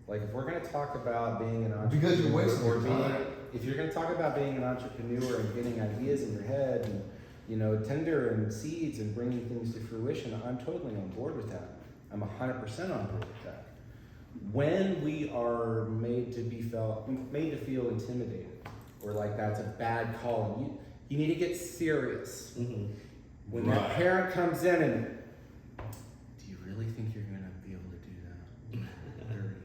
Like if we're going to talk about being an entrepreneur, Because you're wasting your being, time. if you're going to talk about being an entrepreneur and getting ideas in your head and, you know, tender and seeds and bringing things to fruition, I'm totally on board with that. I'm 100% on board with that. When we are made to feel intimidated, or like that's a bad call, you need to get serious. Mm-hmm. When that parent comes in and, do you really think you're gonna be able to do that? Dirty.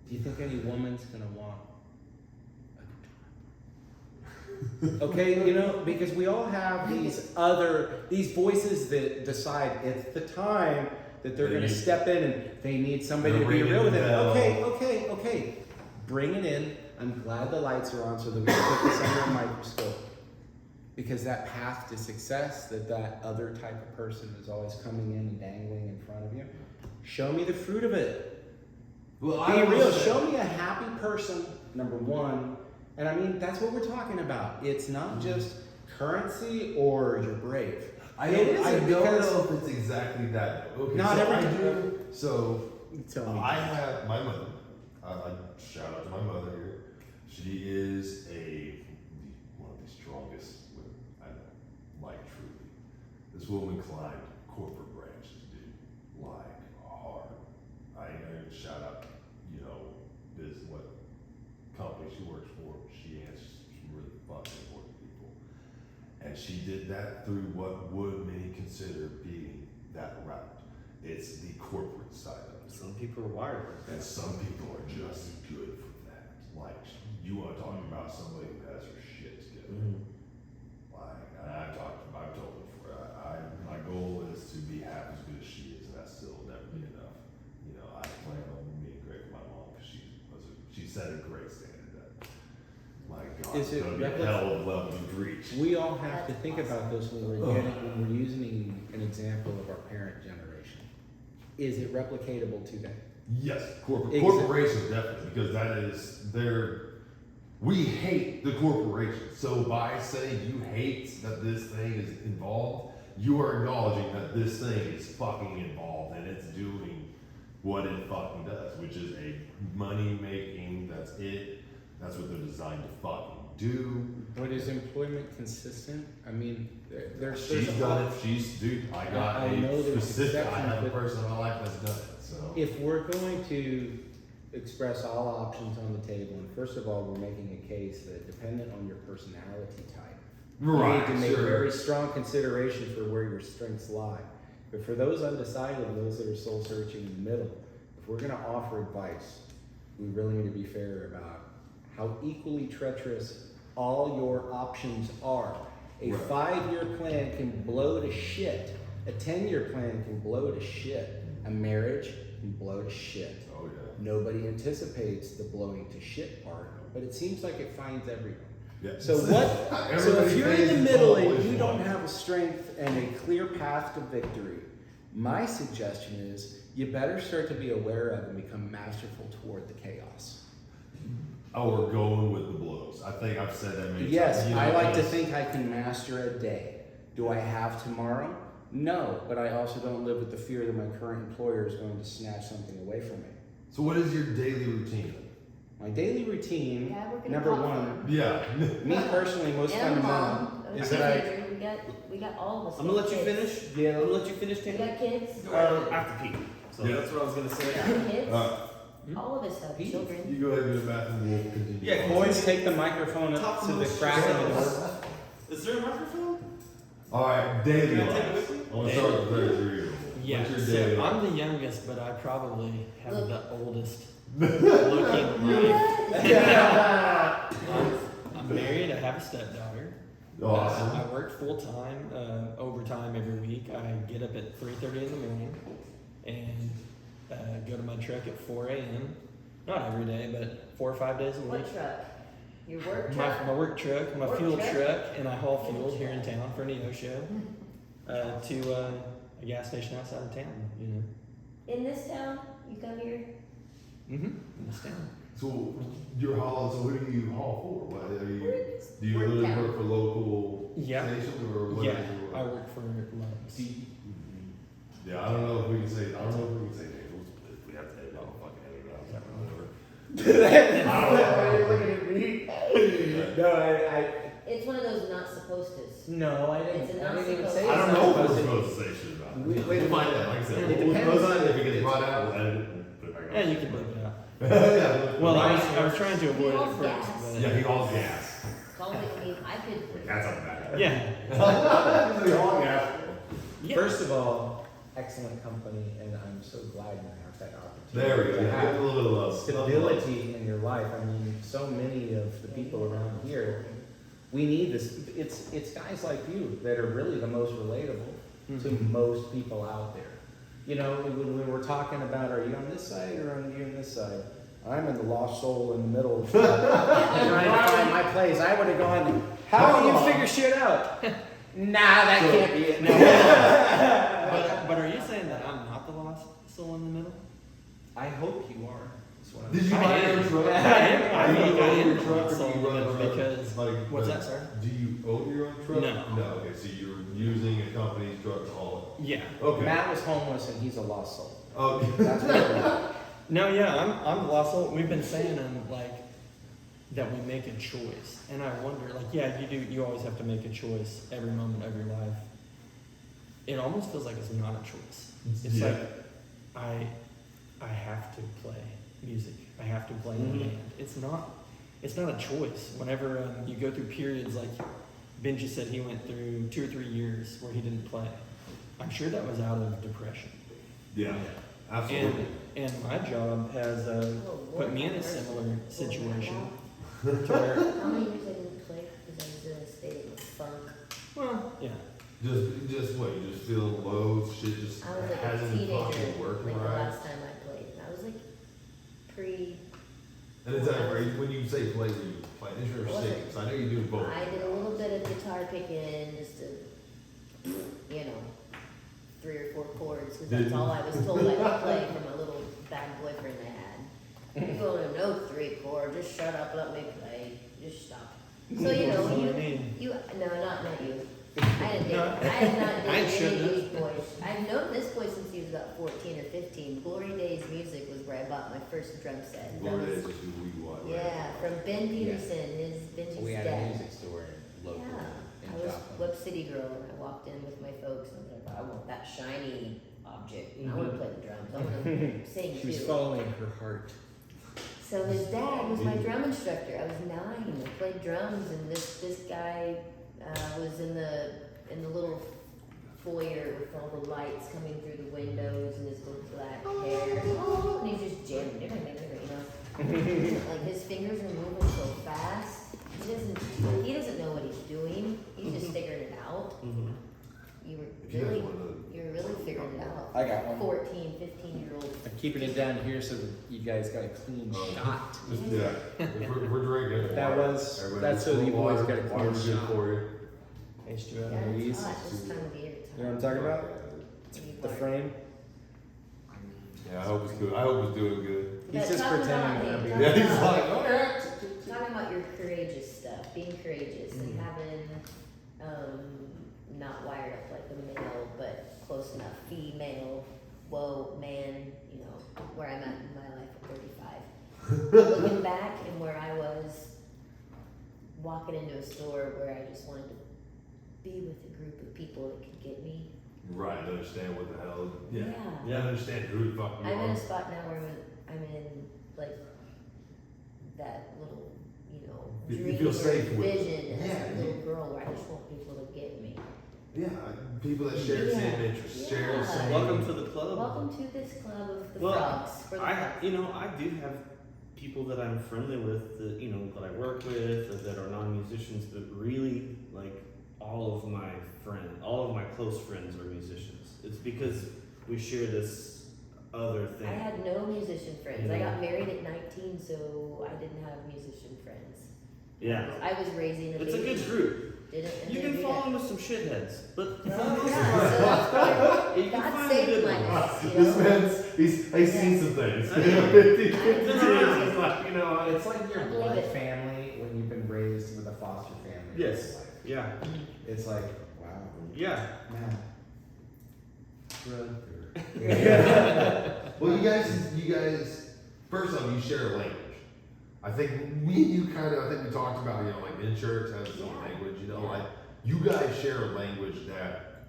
Do you think any woman's gonna want a guitar? Okay, you know, because we all have these voices that decide it's the time that they're gonna step in and they need somebody to be real with it. Okay. Bring it in. I'm glad the lights are on so that we can put this under a microscope. Because that path to success that other type of person is always coming in and dangling in front of you, show me the fruit of it. Well, Be real. Show me a happy person, number one. And I mean, that's what we're talking about. It's not just currency or you're brave. I don't know if it's exactly that. Okay, Not so every I time. do. So Tell me. I have my mother. I shout out to my mother here. She is one of the strongest women I know. Like truly, this woman climbed corporate branches, dude. Like hard. I shout out, you know, what company she works for. She answers some really fucking important people. And she did that through what would many consider being that route. It's the corporate side of it. Some people are wired like And that. some people are just good for that. Like, you want to talk about somebody who has her shit together. Mm-hmm. Like, and I've told her before, my goal is to be half as good as she is, and that's still never be enough. You know, I plan on being great for my mom because she set a great standard that, my God, Is it's it going to be a hell of a level to reach. We all have to think about this when we're using an example of our parent generation. Is it replicatable today? Yes, Exactly. corporations definitely, because that is we hate the corporation. So by saying you hate that this thing is involved, you are acknowledging that this thing is fucking involved and it's doing what it fucking does, which is a money making, that's it. That's what they're designed to fucking do. But is employment consistent? I mean, there's She's a done it, dude, I know there's specific, I exceptions, have a but- person in my life that's done it, so. If we're going to express all options on the table, and first of all, we're making a case that dependent on your personality type, you need to make very strong consideration for where your strengths lie. But for those undecided, those that are soul searching in the middle, if we're going to offer advice, we really need to be fair about how equally treacherous all your options are. A 5-year plan can blow to shit. A 10-year plan can blow to shit. A marriage can blow to shit. Oh yeah. Nobody anticipates the blowing to shit part, but it seems like it finds everyone. Yeah. So if you're in the middle and you don't have a strength and a clear path to victory, my suggestion is you better start to be aware of and become masterful toward the chaos. Oh, we're going with the blows. I think I've said that many times. Yes, You know, I like to because- think I can master a day. Do I have tomorrow? No, but I also don't live with the fear that my current employer is going to snatch something away from me. So what is your daily routine? My daily routine, Yeah, we're gonna number talk one, Yeah. me personally, most And fundamental, mom, is okay, that I, Andrew, we got all of us. I'm gonna let you kids. finish. Yeah. I'm gonna let you finish, We Tanner. got kids. I have to pee. So Yeah. that's what I was gonna say. We got kids. Uh, All of us have Pete. children. you go ahead and do the math and we'll continue. Yeah, on. boys take the microphone up to the crack in the door. Is there a microphone? All right, daily Can I take it life. with me? I want to start with 33. Yeah, What's your so daily life? I'm the youngest, but I probably have Look. the oldest looking life. I'm married, I have a stepdaughter. Awesome. I work full time, overtime every week. I get up at 3:30 in the morning and go to my truck at 4 a.m. Not every day, but 4 or 5 days a week. What truck? Your work truck? My work truck, my Work fuel truck? truck, and I haul fuel here in town for Neo Show to a gas station outside of town, you know. In this town? You come here? In this town. So you're hauling. So who do you haul for? What are you? We're in Do you work literally town. work for local Yeah. stations or what? Yeah, is your I work? work for Lowe's. Yeah, I don't know if we can say Daniels, if we have to edit out, fucking edit it out, whatever. Looking at me. No, It's one of those not supposed to. no, I It's didn't. a I didn't even not say I don't it's know not if we're supposed supposed to say shit about it. Wait, We'll find out, like I said, It we'll depends. close on it, if it gets brought out, we'll edit it and put it back on. Yeah, you can leave it out. Yeah. Well, I was trying to avoid it All first, gas. but Yeah, he all gas. Call me, I mean, I could. That's on the back. yeah. He all gas. Yeah. First of all, excellent company, and I'm so glad you have that opportunity. There we go, to yeah, have give it a little love. stability in your life. I mean, so many of the people around here, we need this. It's guys like you that are really the most relatable to most people out there. You know, when we were talking about, are you on this side or are you on this side? I'm in the lost soul in the middle, trying to find my place. I would have gone, how do you figure shit out? Nah, that can't be it. No. But are you saying that I'm not the lost soul in the middle? I hope you are. That's what I'm Did you I buy am. your own truck? I Do you think I own am your the truck lost or soul do in you the run a middle truck? because what's that, sir? Do you own your own truck? No. No, okay, so you're using a company's truck to haul Yeah. it. Okay. Matt was homeless and he's a lost soul. Okay. That's what I'm No, yeah, I'm the lost soul. We've been saying like that we make a choice, and I wonder, like, yeah, you do. You always have to make a choice every moment of your life. It almost feels like it's not a choice. It's Yeah. like I have to play music. I have to play in a band. It's not a choice. Whenever you go through periods like Benji said, he went through 2 or 3 years where he didn't play. I'm sure that was out of depression. Yeah, absolutely. And my job has put me in a similar situation to where, How many years I didn't play because I was in a state of funk. well, yeah. Just what, you just feel low, shit just I was like a hasn't teenager, fucking working like the right? last time I played. And I was like pre. And is that right, when you say play, were you playing instrument or singing? 'Cause I know you do both. I did a little bit of guitar picking, just to, 3 or 4 chords, because that's all I was told I could play from a little bad boyfriend I had. You only know 3 chords, just shut up, let me play, just stop. So That's all I need. no, not you. I didn't date, No. I had not I dated any shouldn't of these boys. I've known this boy since he was about 14 or 15. Glory Days Music was where I bought my first drum set. That Lord was- is who we want. right? yeah, from Ben Peterson, Benji's We had dad. a music store locally Yeah, in I was Joplin. Web City girl, and I walked in with my folks, and I was like, I want that shiny object. I want to play the drums. I want to sing She was too. following her heart. So his dad was my drum instructor. I was 9. I played drums, and this guy was in the little foyer with all the lights coming through the windows and his little black hair. And he's just jamming, like his fingers are moving so fast. He doesn't know what he's doing. He's just figuring it out. You were If you guys really, wanna- you're really figuring it out. I got one. 14, 15-year-old. I'm keeping it down here so that you guys got a clean shot. Just, yeah, if we're drinking. That water. was- Everybody that's so just you boys water. got a clean Water's good shot. for you. H2O. Yeah, Louise. it's hot this time of year. You know what I'm talking about? The frame. Yeah, I hope it's good. I hope it's doing good. He's just pretending to be. Yeah, he's like, Talking about your courageous stuff, being courageous and having, not wired up like a male, but close enough, female, whoa, man, where I'm at in my life at 35. Looking back and where I was walking into a store where I just wanted to be with a group of people that could get me. right, understand what the hell. Yeah. Yeah. Yeah, understand who the fuck you I'm in are. a spot now where I'm in like that little, You dream feel or safe with it. vision as Yeah, a little girl where I just want people to get me. Yeah, people that share the same Yeah. interests, share the Yeah. same. Welcome to the club. Welcome to this club of the Well, frogs. For the I frogs. do have people that I'm friendly with that that I work with that are non-musicians, but really like all of my close friends are musicians. It's because we share this other thing. I had no musician friends. Yeah. I got married at 19, so I didn't have musician friends. Yeah, I was raising a it's a baby. good group. Didn't You can do fall that. into some shitheads, but for the Oh, most yeah, part, so that's why you can God find saved the good my ones. ass, This man's, he's seen some things. I- It's like, It's like your I believe blood it. family when you've been raised with a foster family. Yes. Yeah, It's like, wow, yeah. man. Brother. Well, you guys, first off, you share a language. I think me and you I think we talked about, like insurance has its own language, like you guys share a language that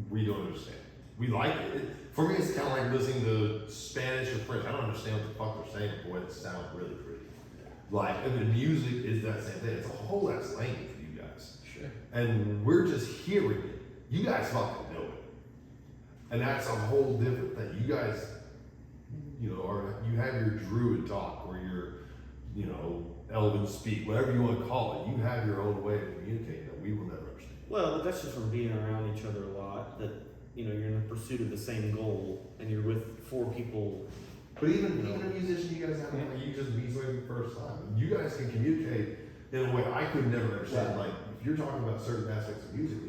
we don't understand. We like it. For me, it's kind of like listening to Spanish or French. I don't understand what the fuck they're saying, but boy, it sounds really pretty. Like, and the music is that same thing. It's a whole ass language for you guys. Sure. And we're just hearing it. You guys fucking know it. And that's a whole different thing. You guys, you have your druid talk or your, elven speak, whatever you want to call it. You have your own way of communicating that we will never understand. Well, but that's just from being around each other a lot. That you're in the pursuit of the same goal, and you're with 4 people. But even a musician, you guys have, you just meet for the first time. You guys can communicate in a way I could never understand. Like, if you're talking about certain aspects of music,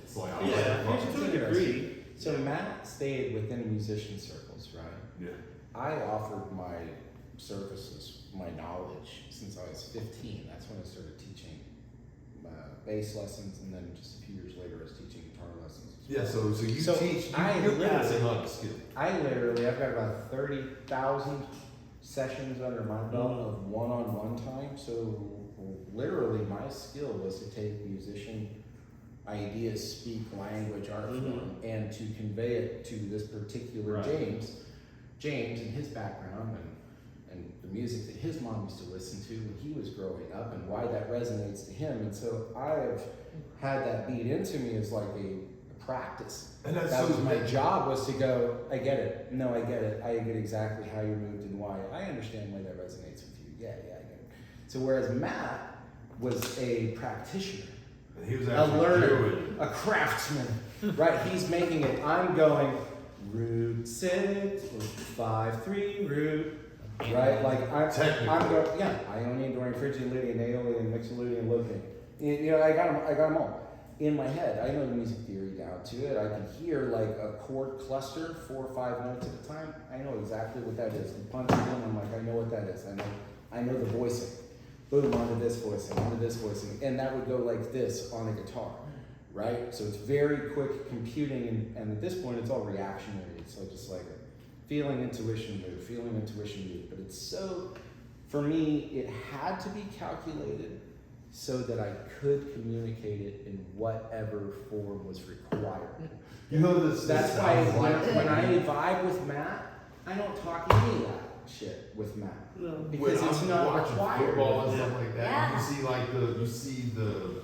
it's like, I like to a degree. So Matt stayed within musician circles, right? Yeah. I offered my services, my knowledge, since I was 15. That's when I started teaching bass lessons, and then just a few years later, I was teaching guitar lessons. Yeah, so you So teach, I you're literally- passing on the skill. I've got about 30,000 sessions under my belt of one-on-one time. So literally my skill was to take musician ideas, speak language, art form, and to convey it to this particular James and his background and the music that his mom used to listen to when he was growing up and why that resonates to him. And so I've had that beat into me as like a practice. And that's That so was my job, was to go, I get it. No, I get it. I get exactly how you're moved and why. I understand why that resonates with you. Yeah, I get it. So whereas Matt was a practitioner, And he was a actually learner, druid. a craftsman, right? He's making it. I'm going root 6, 5/3 root, right? Like I'm going, yeah, Ionian, Dorian, Phrygian, Lydian, Aeolian, Mixolydian, Locating. I got them all in my head. I know the music theory down to it. I can hear like a chord cluster, 4 or 5 notes at a time. I know exactly what that is. And punch it in, I'm like, I know what that is. I know the voicing. Boom, onto this voicing, and that would go like this on a guitar, right? So it's very quick computing, and at this point it's all reactionary. It's just like a feeling, intuition move, but it's so, for me, it had to be calculated so that I could communicate it in whatever form was required. That's why when I vibe with Matt, I don't talk any of that shit with Matt. No. Because When it's I'm not watching required. football and stuff like that, Yeah. you see the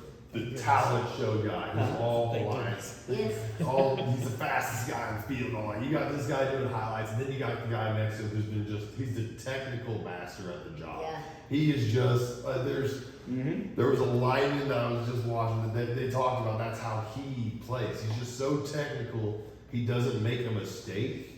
talent show guy who's all like, Yes. he's the fastest guy in the field. All like, you got this guy doing highlights, and then you got the guy next to him who's been he's the technical master at the job. Yeah. He is just there was a lineman that I was just watching that they talked about. That's how he plays. He's just so technical. He doesn't make a mistake.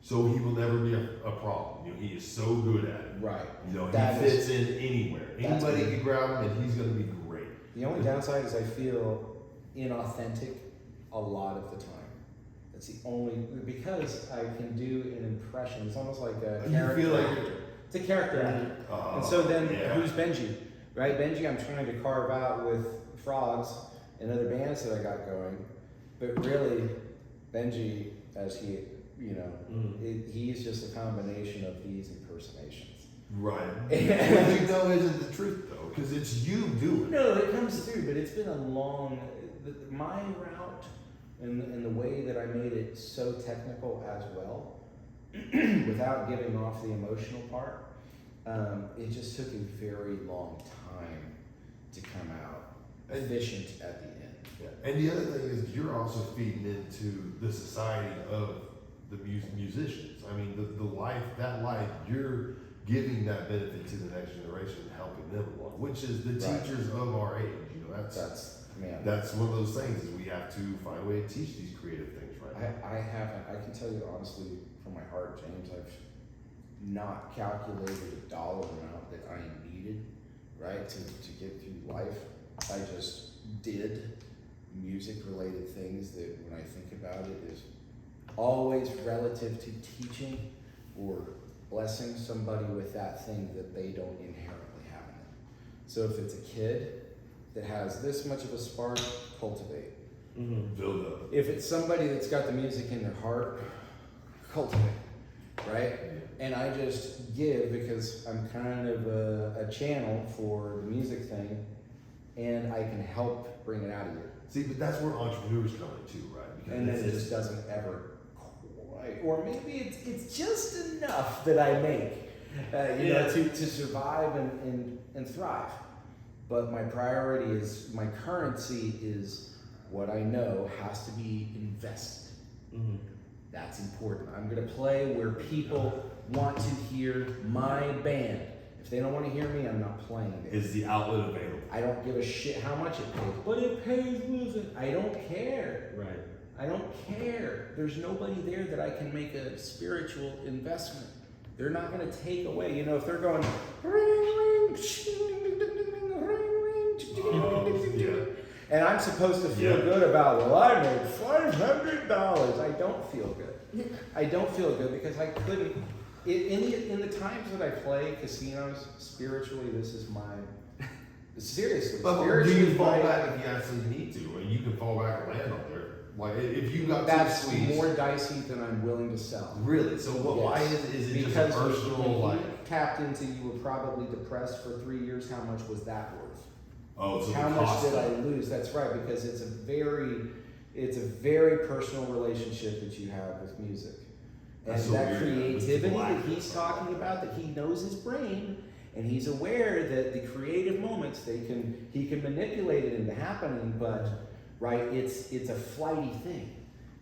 So he will never be a problem. He is so good at it. Right. He fits in anywhere. That's Anybody good. can grab him, and he's going to be great. The only downside is I feel inauthentic a lot of the time. That's the only, because I can do an impression. It's almost like a You character feel like actor. It's a character actor. And so then who's Benji? Right? Benji I'm trying to carve out with frogs and other bands that I got going. But really, Benji, as he, he's just a combination of these impersonations. Right. What you know isn't the truth, though, because it's you doing it. No, it comes through, but it's been a long, my route and the way that I made it so technical as well, without giving off the emotional part, it just took a very long time to come out efficient at the end. Yeah. And the other thing is you're also feeding into the society of the musicians. I mean, the life, you're giving that benefit to the next generation and helping them along, which is the teachers of our age. That's one of those things is we have to find a way to teach these creative things, right? I can tell you honestly from my heart, James, I've not calculated a dollar amount that I needed, right, to get through life. I just did music related things that when I think about it is always relative to teaching or blessing somebody with that thing that they don't inherently have in them. So if it's a kid that has this much of a spark, cultivate. build up. If it's somebody that's got the music in their heart, cultivate, right? And I just give because I'm kind of a channel for the music thing, and I can help bring it out of you. See, but that's where entrepreneurs come in too, right? Because And then it just doesn't ever quite, or maybe it's just enough that I make, you know, to survive and thrive. But my priority is, my currency is what I know has to be invested. That's important. I'm gonna play where people want to hear my band. If they don't want to hear me, I'm not playing it. Is the outlet available? I don't give a shit how much it pays, but it pays music. I don't care. Right. I don't care. There's nobody there that I can make a spiritual investment. They're not going to take away. You know, if they're going, and I'm supposed to feel good about, well, I made $500. I don't feel good. I don't feel good because I couldn't. In the times that I play casinos, spiritually, this is my. Seriously, But do spiritually, you fall back if you actually need to? Or you can fall back and land on there. Like if you got that's too squeezed. more dicey than I'm willing to sell. Really? So what? Why Yes. is it Because just a personal when like? you tapped into, you were probably depressed for 3 years. How much was that worth? Oh, so How the much cost did I of it. lose? That's right, because it's a very personal relationship that you have with music. And That's so that weird, man. With creativity black. that he's talking about, that he knows his brain, and he's aware that the creative moments he can manipulate it into happening, but right, it's a flighty thing.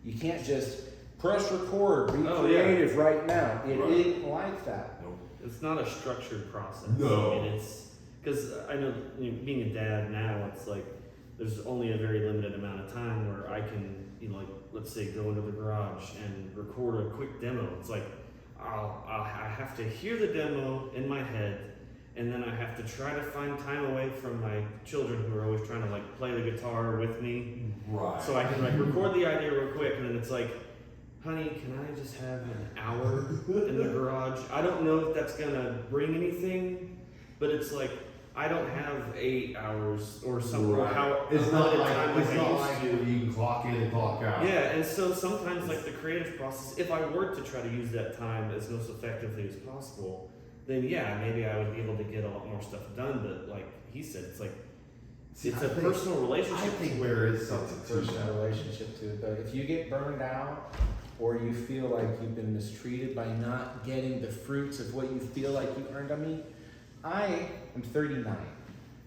You can't just press record, be creative right now. It ain't like that. Nope. It's not a structured process. No. I mean, it's because I know, you know, being a dad now, it's like there's only a very limited amount of time where I can, you know, like let's say go into the garage and record a quick demo. It's like I have to hear the demo in my head, and then I have to try to find time away from my children who are always trying to like play the guitar with me. Right. So I can like record the idea real quick, and then it's like, honey, can I just have an hour in the garage? I don't know if that's gonna bring anything, but it's like I don't have 8 hours or something. Right. How It's not limited like time it's I not used like to. you can clock in and clock out. Yeah, and so sometimes like the creative process, if I were to try to use that time as most effectively as possible, then yeah, maybe I would be able to get a lot more stuff done. But like he said, it's like See, it's I a think- personal relationship. I think there is something It's to a personal that. relationship to it, but if you get burned out or you feel like you've been mistreated by not getting the fruits of what you feel like you earned, I mean, I am 39,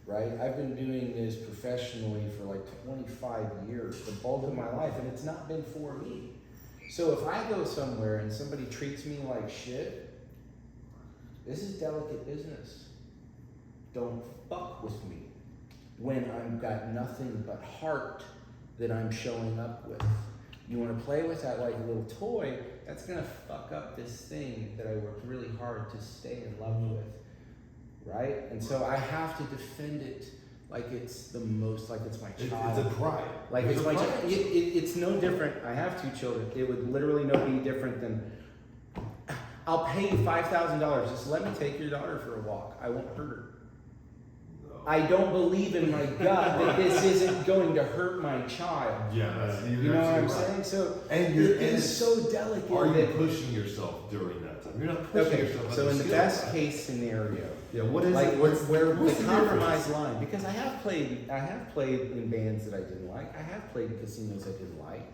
right? I've been doing this professionally for like 25 years, the bulk of my life, and it's not been for me. So if I go somewhere and somebody treats me like shit, this is delicate business. Don't fuck with me when I've got nothing but heart that I'm showing up with. You want to play with that like a little toy, that's going to fuck up this thing that I worked really hard to stay in love with, right? And so I have to defend it like it's the most, like it's my child. It's a pride. Like There's it's a my pride. child. It's no different. I have 2 children. It would literally no be different than, I'll pay you $5,000. Just let me take your daughter for a walk. I won't hurt her. No. I don't believe in my gut that this isn't going to hurt my child. Yeah, that's, You know what I'm absolutely saying? right. So And it is so delicate. Are you that- pushing yourself during that time? You're not pushing okay, yourself. so at in the skill best level. case scenario, Yeah, what is like it? where what's the the compromise difference? line, because I have played in bands that I didn't like. I have played in casinos I didn't like,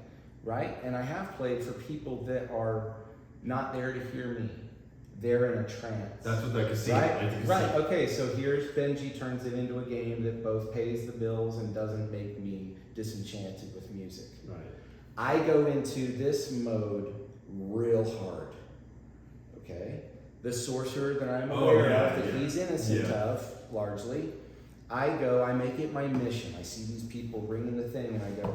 right? And I have played for people that are not there to hear me. They're in a trance. That's what that casino. Right, it's a casino. right. Okay, so here's Benji turns it into a game that both pays the bills and doesn't make me disenchanted with music. Right. I go into this mode real hard. Okay? The sorcerer that I'm Oh, aware yeah, of, that yeah. he's innocent Yeah. of, largely, I make it my mission. I see these people ringing the thing and I go,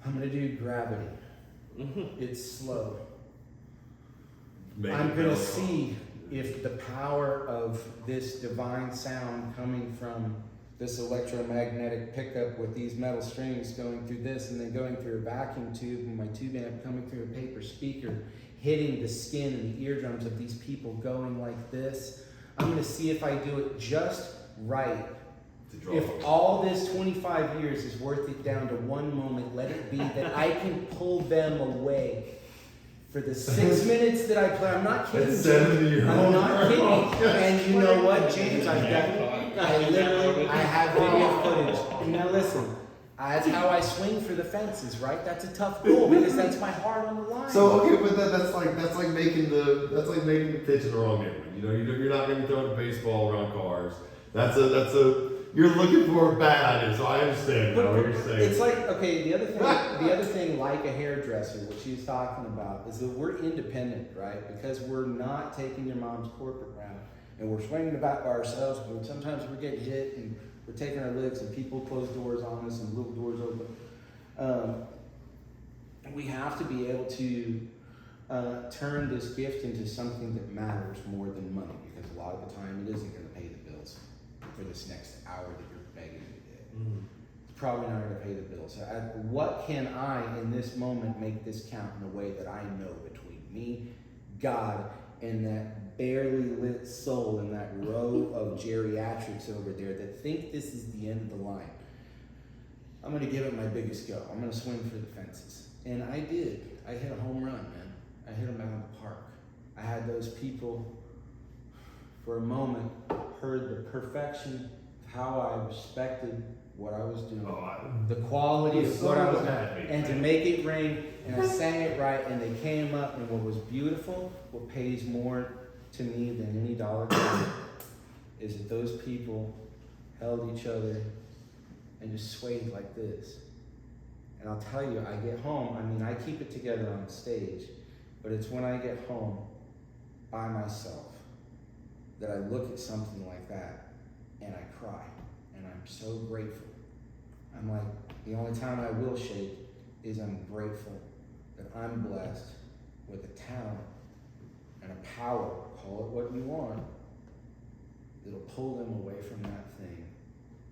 I'm gonna do gravity. It's slow. Make I'm it going to feel see if the power of this divine sound coming from this electromagnetic pickup with these metal strings going through this and then going through a vacuum tube and my tube amp coming through a paper speaker, hitting the skin and the eardrums of these people going like this. I'm going to see if I do it just right to draw. If all this 25 years is worth it down to one moment, let it be that I can pull them away. For the 6 minutes that I play, I'm not kidding. That's James. 70-year-old. I'm not kidding. And you know what, James? I have video footage. Now listen, that's how I swing for the fences, right? That's a tough goal because that's my heart on the line. So okay, but that's like making the pitch in the wrong neighborhood. You know, you're not going to be throwing a baseball around cars. That's a you're looking for a bad idea. So I understand now what you're saying. It's like, okay, the other thing, like a hairdresser, what she's talking about, is that we're independent, right? Because we're not taking your mom's corporate route, and we're swinging the bat by ourselves. But sometimes we're getting hit, and we're taking our licks, and people close doors on us, and little doors open. We have to be able to turn this gift into something that matters more than money, because a lot of the time it isn't going to pay the bills for this next hour that you're begging me to get. It's probably not going to pay the bills. So what can I, in this moment, make this count in a way that I know between me, God, and that barely lit soul in that row of geriatrics over there that think this is the end of the line? I'm going to give it my biggest go. I'm going to swing for the fences. And I did. I hit a home run, man. I hit them out of the park. I had those people, for a moment, heard the perfection of how I respected what I was doing. The quality of what I was doing. And to make it ring, and I sang it right, and they came up, and what was beautiful, what pays more to me than any dollar is that those people held each other and just swayed like this. And I'll tell you, I get home, I mean, I keep it together on stage, but it's when I get home by myself that I look at something like that and I cry. And I'm so grateful. I'm like, the only time I will shake is I'm grateful that I'm blessed with a talent and a power, call it what you want, that'll pull them away from that thing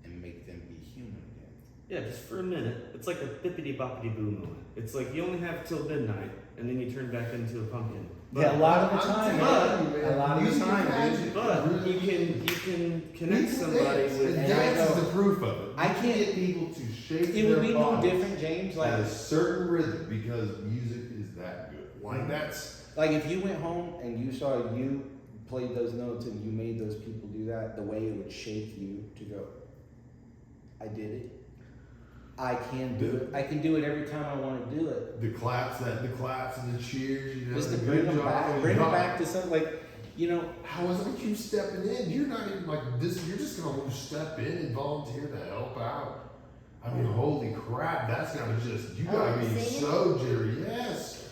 and make them be human again. Yeah, just for a minute. It's like a bippity boppity boo moment. It's like you only have till midnight, and then you turn back into a pumpkin. Yeah, a lot of the time, man. A lot of the time, dude. But you can connect somebody with. And dance is the proof of it. I You can't- get people to shake It would be their no bodies different, James. at a certain rhythm because music is that good. Like that's Like if you went home and you saw you played those notes and you made those people do that, the way it would shake you to go, I did it. I can do it. I can do it every time I want to do it. the claps and the cheers. You know, Just to the bring good them job, back, good bring them job. back to something like, you know. How is it like you stepping in? You're not even like this. You're just gonna step in and volunteer to help out. I mean, holy crap! That's gotta just you gotta be Singing? so Jerry. Yes.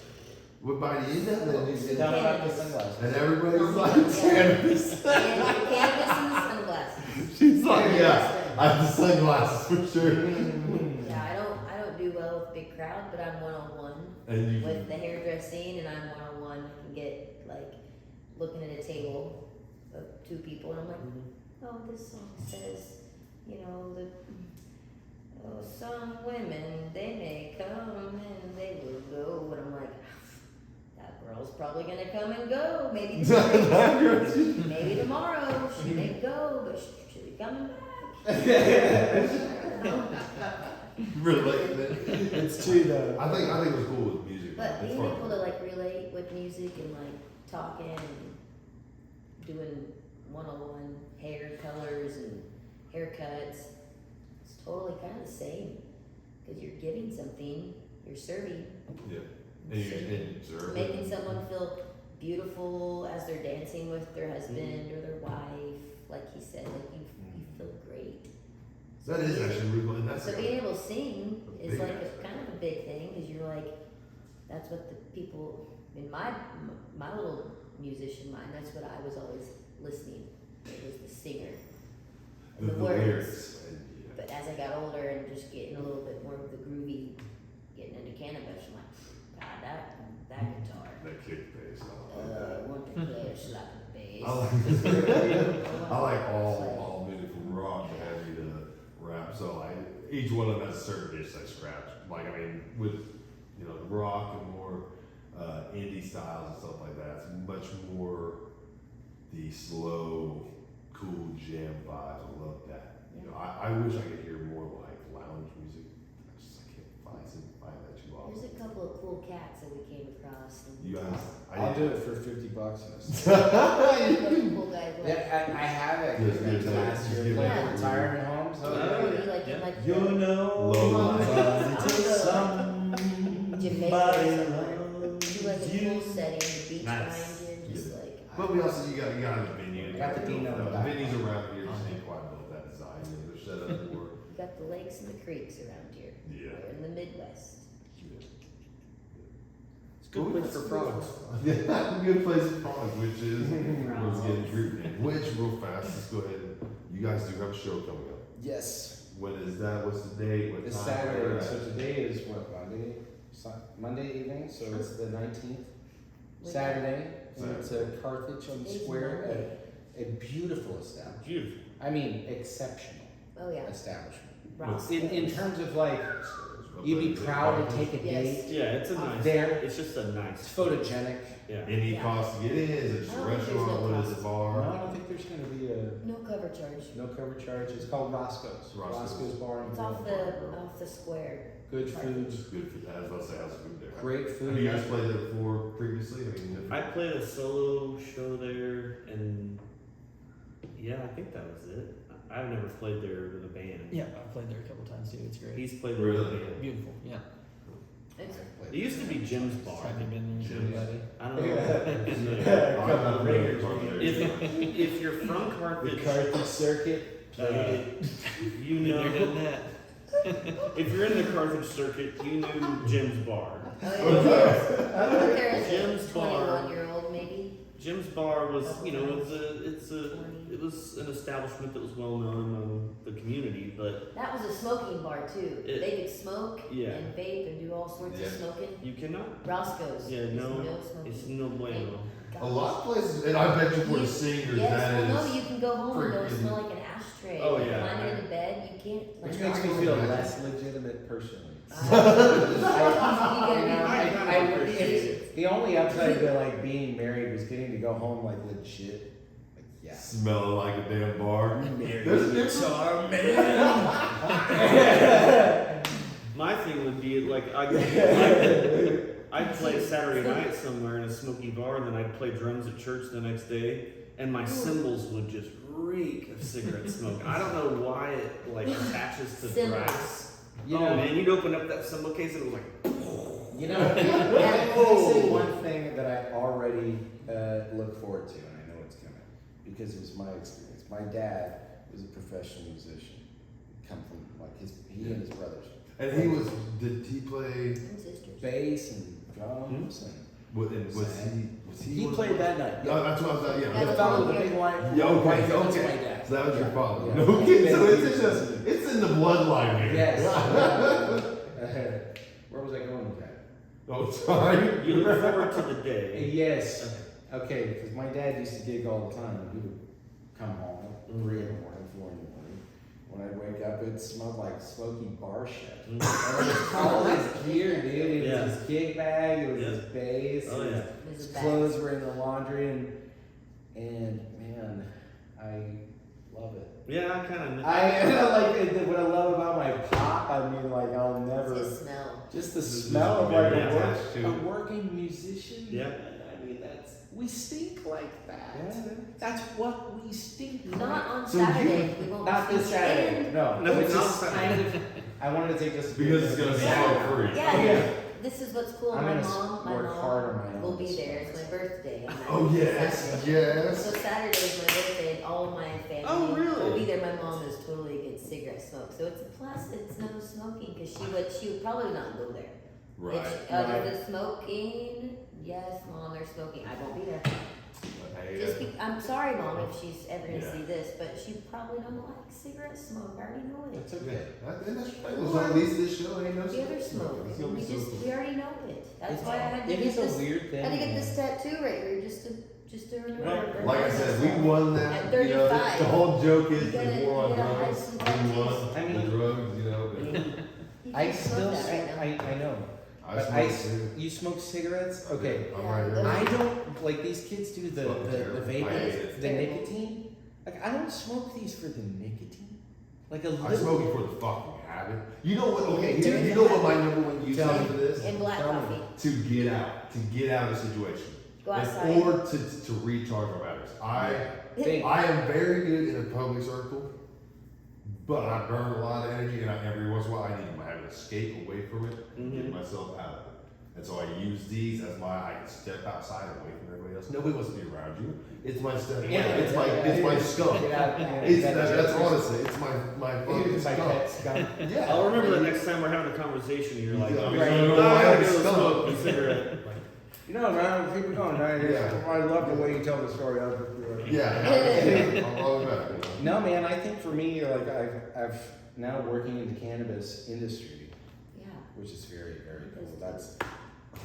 But by the end of it, Sit down and back to sunglasses. and everybody's like, Cannabis and the sunglasses. she's like, yeah, I have the sunglasses for sure. Yeah, I don't do well with big crowd, but I'm one-on-one And you with the hairdressing, and I'm one-on-one. I can get like looking at a table of two people, and I'm like, oh, this song says, you know, some women, they may come and they will go, and I'm like, that girl's probably gonna come and go. Maybe tonight, maybe tomorrow she may go, but she'll be coming back. relate. It's true though. I think it was cool with music. But It's being fun. able to like relate with music and like talking and doing one-on-one hair colors and haircuts, it's totally kind of the same because you're giving something, you're serving, Yeah. And you serve making it. someone feel beautiful as they're dancing with their husband or their wife. Like he said, like you feel great. That is actually really cool. And that's So being able to sing is big like aspect. kind of a big thing because you're like, that's what the people in my little musician mind. That's what I was always listening. It was the singer and the words. lyrics. And, yeah. But as I got older and just getting a little bit more of the groovy, getting into cannabis, I'm like, God, that guitar. That kick bass. I I like want to play a slap of bass. that. I like all music from rock to heavy to rap. So each one of them has a certain dish I scratch. Like I mean, with the rock and more indie styles and stuff like that, it's much more the slow, cool jam vibes. I love that. You know, I wish I could hear more like lounge music. I can't find that too often. There's a couple of cool cats that we came across. And You guys, I'll do it for $50 cool guys like. Yeah, I have it. Yes, yes, Last yes. year, Yeah. like retirement homes. Oh, Oh, really, yeah. like in like You the know, Low life. somebody loves do like a you. cool setting, the beach Nice. behind you, and just like. But we also, you got the venue. Got the Dino in the The back. venues around here just ain't quite built that design. You know, they're set up for. You got the lakes and the creeks around here. Yeah. We're in the Midwest. It's a good place for frogs. Yeah, good place for frogs, which is what's getting treated. Which, real fast, let's go ahead. You guys do have a show coming up. Yes. When is that? What's the date? What It's time? Saturday, so today is what, Monday? Monday evening, so it's the 19th. Saturday, and it's a Carthage on the Today's Square, Monday. a beautiful establishment. Beautiful. I mean, exceptional Oh yeah. establishment. Ross. In terms of like, you'd be proud to take a Yes. date. Yeah, it's a nice. There. It's just a It's nice. photogenic. Yeah. Any Yeah. cost to get in? Is it just I a don't think there's restaurant? no What is it, No, bar? I don't think there's gonna be a No cover charge. no cover charge. It's called Roscoe's. Roscoe's. Bar and It's Grill. off the square. Good food, It's good food. I was about to say, how's the food there? great Have food. you guys played there before previously? I mean, I played a solo show there, and yeah, I think that was it. I've never played there with a band. Yeah, I've played there a couple times too. It's great. He's played there with a Really? band. Beautiful. Yeah. It's It used to be Jim's Bar. Have you been there? Jim's. Buddy? I don't know. Yeah. I'm Ringers. If you're from The Carthage, Carthage circuit. you Been there, done know. that. If you're in the Carthage circuit, you knew Jim's Bar. Oh yeah. I went there as Jim's a Bar. 21-year-old maybe. Jim's Bar was, you know, it was an establishment that was well known among the community, but That was a smoking bar too. It- They could smoke yeah. and vape and do all sorts Yeah. of smoking. you cannot. Roscoe's. Yeah, is no, smoking. it's no bueno. A lot of places, and I bet you for the singers, Yes, that well, is. no, you can go home and don't freaking- smell like an ashtray. Oh, Like, yeah. Lying in bed, you can't. Which like, makes me not- feel less legitimate personally. You gotta be I appreciate it. The only upside to like being married was getting to go home like legit. Like, yeah. Smelling like a damn bar. Married There's a difference. guitar My thing would be like I'd play Saturday night somewhere in a smoky bar, and then I'd play drums at church the next day, and my cymbals would just reek of cigarette smoke. I don't know why it like attaches to Cymbals. brass. You Oh know, man, you'd open up that cymbal case and it was like, you know, I'll say one thing that I already look forward to, and I know it's coming because it was my experience. My dad was a professional musician. Come from like he and his brothers. And did he play, And sisters. Bass and drums and was he he one of played the- that night. No, that's what I was, yeah. That The was fellow all with the here. big white. Yeah, okay, white hair, that's okay. my dad. So that was your Yeah, father. yeah. Okay, so it's in the bloodline here. Yes. Where was I going with that? Oh, sorry. you look forward to the day. Yes. Okay, because my dad used to gig all the time, and he would come home at 3 in the morning, 4 in the morning. When I'd wake up, it smelled like smoky bar shit. And it was all his gear, dude. It was Yeah. his gig bag, it was Yeah. his bass, Oh his, yeah. There's his a bag. clothes were in the laundry, and man, I love it. Yeah, I kind of. What I love about my pop, I mean, like, I'll It's never. his smell. Just the This is smell of very like attached to a it. working musician. Yeah. I mean, we stink like that. Yeah. That's what we stink like. Not on So Saturday. We won't Not be this Saturday. in. No. No, Which it's not is Saturday. kind of. I wanted to take this Because it's gonna be Yeah. smoke free. Yeah. Yeah. This is what's cool. I'm My gonna mom work hard on my will own be there. It's response. my birthday. on that Oh, yes, Saturday. yes. So Saturday is my birthday, and all of my family Oh, really? will be there. My mom is totally against cigarette smoke, so it's a plus. It's no smoking because she would probably not go there. Right. If, Right. the smoking, yes, mom, they're smoking. I won't be there. Hey, Just I'm sorry, mom, if she's ever gonna Yeah. see this, but she probably don't like cigarette smoke. I already know it. It's yeah, okay. and that's right. Well, so at least this show ain't no The other smoke. It's I mean, gonna be so we already know it. That's It's- why I had to It get is a this. weird thing. I had to get this tattoo right here just to remember. Well, like I said, we won that. At You know, 35. the whole joke is You the gotta- war on you gotta hide drugs. some We tattoos. won I the mean- drugs, you know. But You I can't smoke still, that right now. I know. I But smoke too. you smoke cigarettes? Okay. I'm Yeah, right here. those- I don't, like these kids do the Fucking terrible. vaping, I hate it. the Terrible. nicotine. Like, I don't smoke these for the nicotine. Like a I little. smoke it for the fucking habit. You know what? Okay, Dude, you know what my number one use Tell is me. for this? And black Tell me. coffee. To get out of the situation. Go And- outside. or to recharge my batteries. Think. I am very good in a public circle, but I burn a lot of energy, and every once in a while I need to have an escape away from it and get myself out of it. And so I use these as I can step outside away from everybody else. Nobody wants to be around you. It's my step. Yeah, it's my skunk. Get out. That's honestly, it's my fucking It's my skunk. pet skunk. Yeah. I'll remember the next time we're having a conversation. You're like, Yeah, I'm right. gonna go Skunk. smoke a cigarette. You know, man, keep it going. I love the way you tell the story. Yeah. I'm all about it. No, man. I think for me, like I've now working in the cannabis industry, Yeah. which is very, very cool. That's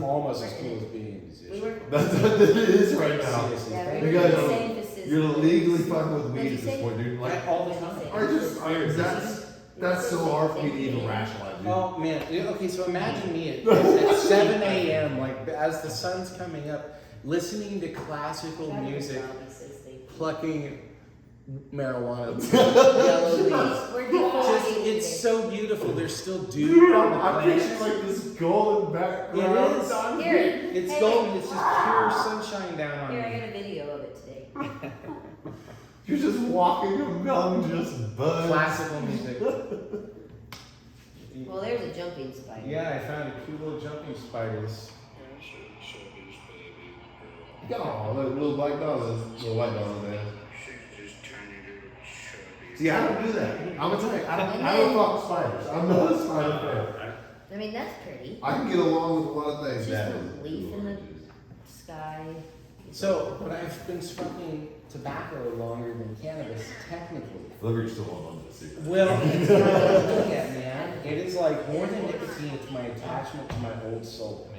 almost as cool as being a We musician. work. That's what it is right now. Seriously, Yeah, thank we You work guys in the are- same facility. You're legally fucking with What'd weed you at this say? point, dude. Like, all the time. that's so hard for me to even rationalize, dude. Oh man, yeah, okay, so imagine me at 7 a.m., like as the sun's coming up, listening to classical music, plucking marijuana. Yellow leaves. We're Just, defaulting it's today. so beautiful. There's still dew on the I'm picturing plants. like this golden background. It is. on Here. It's Hey. golden. It's just pure sunshine down on Here, I me. got a video of it today. You're just walking among just buds. Classical music. Well, there's a jumping spider. Yeah, I found a cute little jumping spiders. Oh, little black dogs, little white dogs, man. See, I don't do that. I'm gonna tell you, I don't fuck with spiders. I'm not a spider fan. I mean, that's pretty. I can get along with a lot of things. It's That just is- a leaf in the sky. So, but I've been smoking tobacco longer than cannabis, technically. Liver's still on the secret. Well, it's not what I'm looking at, man. It is like more than nicotine, it's my attachment to my old soul.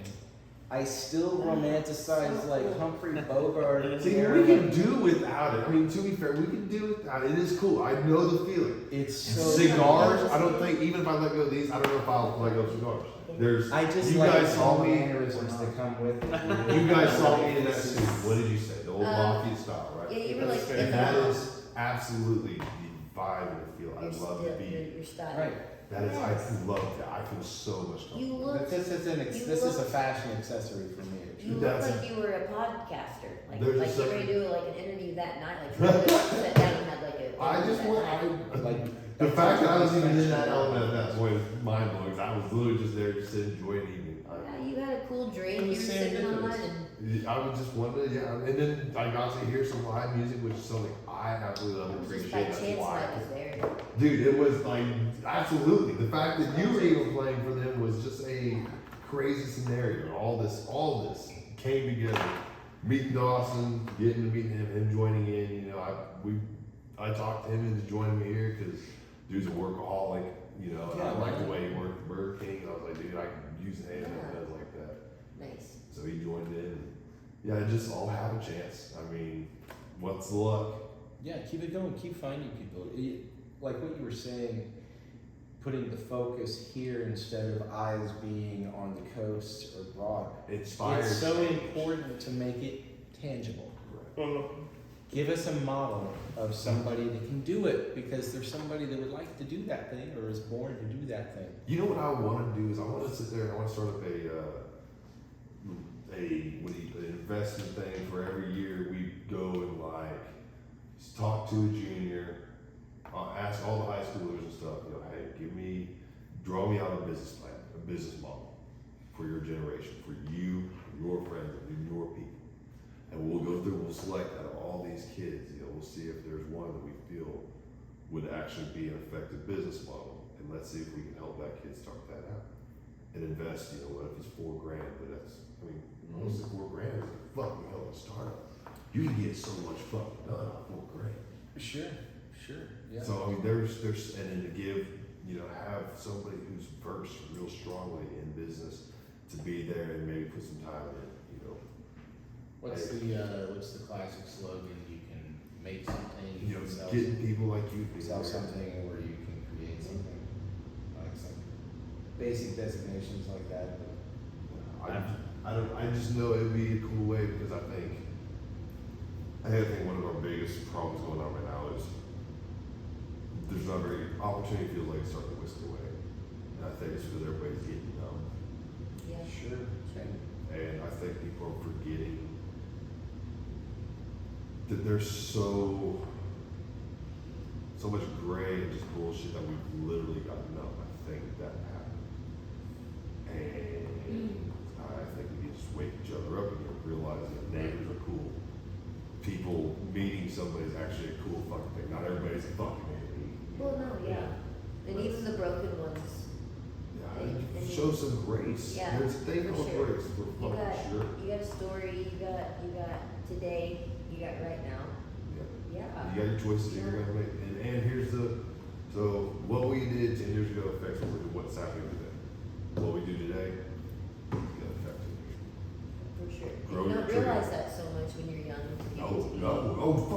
I still romanticize like Humphrey Bogart. See, we can do without it. I mean, to be fair, we can do without it. It is cool. I know the feeling. It's so Cigars, I don't think, even if I let go of these, I don't know if I'll let go of cigars. There's, I just you like guys saw all the me, mannerisms that come with it. you guys saw me in that suit. What did you say? The old mafia style, right? Yeah, you were like, And that is absolutely the vibe and the feel. I your love still- the beat. your style. Right. That is, Yes. I love that. I feel so much You comfortable. look, This is a fashion accessory for me. you look That's like you were a podcaster. Like, There's a like you were certain- gonna do like an interview that night. Like, you really sat down and had like a. I just that want, night. Like the fact that I was even in that element at that point was mind blowing. I was literally just there just to enjoy an evening. Yeah, you had a cool drink. It You were was sipping on serendipitous. it. I was just wondering, yeah, and then I got to hear some live music, which is something I absolutely love and And just appreciate. by That's chance, why, I was there. dude, it was like absolutely the fact that you were even playing for them was just a crazy scenario. All this came together. Meeting Dawson, getting to meet him joining in. You know, I talked to him into joining me here because dude's a workaholic. You know, and I Yeah, like the man. way he worked at Burger King. And I was like, dude, I could use an hand that does like that. Nice. So he joined in. And yeah, it just all have a chance. I mean, what's the luck? yeah, keep it going. Keep finding people. Like what you were saying, putting the focus here instead of eyes being on the coast or abroad. It inspires. It's so change. important to make it tangible. Right. Give us a model of somebody that can do it because there's somebody that would like to do that thing or is born to do that thing. You know what I want to do is I want to sit there and I want to start up an investment thing for every year we go and like talk to a junior, ask all the high schoolers and stuff. You know, hey, draw me out a business plan, a business model for your generation, for you, your friends, and your people. And we'll go through, we'll select out of all these kids, you know, we'll see if there's one that we feel would actually be an effective business model. And let's see if we can help that kid start that out. And invest, you know, what if it's $4 grand, but that's, I mean, honestly, $4 grand is a fucking hell of a startup. You can get so much fucking done on $4 grand. Sure, yeah. So, I mean, there's, and then to give, you know, have somebody who's versed real strongly in business to be there and maybe put some time in, you know. What's the classic slogan? You can make something, You know, can sell, getting people like you to be sell there. something, or you can create something. Like some basic designations like that. I just know it'd be a cool way because I think one of our biggest problems going on right now is there's not very good opportunity feels like it's starting to whisk away. And I think it's because everybody's getting numb. Yeah, Sure. sure. And I think people are forgetting that there's so much gray and just bullshit that we've literally got numb. I think that happened. And I think we need to just wake each other up and realize that neighbors are cool. People meeting somebody is actually a cool fucking thing. Not everybody's a fucking enemy. Well, no, yeah. And even the broken ones. Yeah, and show some grace. Yeah, There's things for with sure. grace for You fucking got, sure. you got a story, you got today, you got right now. Yeah. Yeah. You got your choices that you're gonna make. And here's so what we did 10 years ago affects what's happening today. What we do today is gonna affect it. For sure. And Grow you your don't tree. realize that so much when you're young. Oh, fuck no.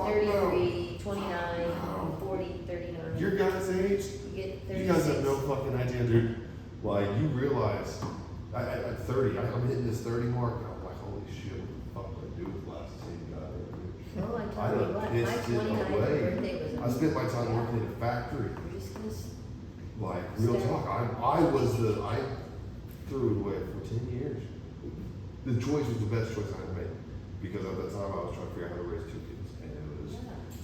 33, 29, 40, 39. Your guys' age, You get 36. you guys have no fucking idea, dude. Like, you realize, at 30, I'm hitting this 30 mark, and I'm like, holy shit, what the fuck do I do with glasses? Oh, I I tell you done what, my pissed it 29th away. birthday was I spent my time working in a factory. We're just gonna Like, real talk, I threw it away for 10 years. The choice was the best choice I had made. Because at that time, I was trying to figure out how to raise 2 kids. And it was,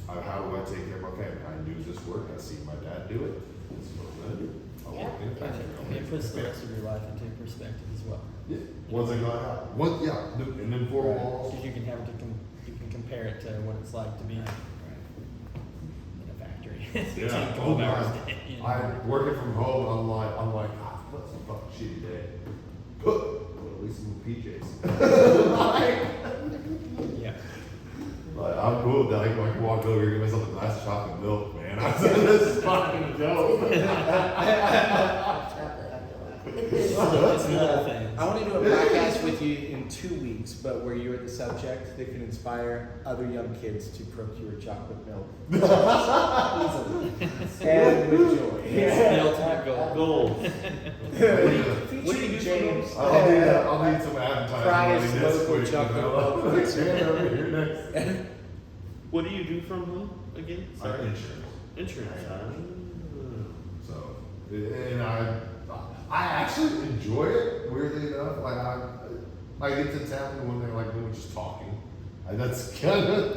how do I take care of my family? I knew this worked. I seen my dad do it. This is what I'm gonna do. I Yeah. worked in a And factory. it puts the rest of your life into perspective as well. Yeah, once I got out. And then 4 walls. Because you can compare it to what it's like to be in a factory. Yeah. 12 hours a day. You know? I'm working from home. I'm like, what's a fucking shitty day? Well, at least in PJs. Yeah. Like, I'm cool that I can walk over here and get myself a glass of chocolate milk, man. I said, this is fucking dope. It's little things. I want to do a podcast with you in 2 weeks, but where you're the subject that can inspire other young kids to procure chocolate milk. Easily. And with joy. It's the ultimate goal. Goals. Featuring James. I'll need some advertising Prize money next local week. chocolate You know? milk. Stand over here next. What do you do from home again? Sorry. Insurance. Insurance. So, and I actually enjoy it, weirdly enough. Like, I get to town when they're like, we were just talking. That's kind of,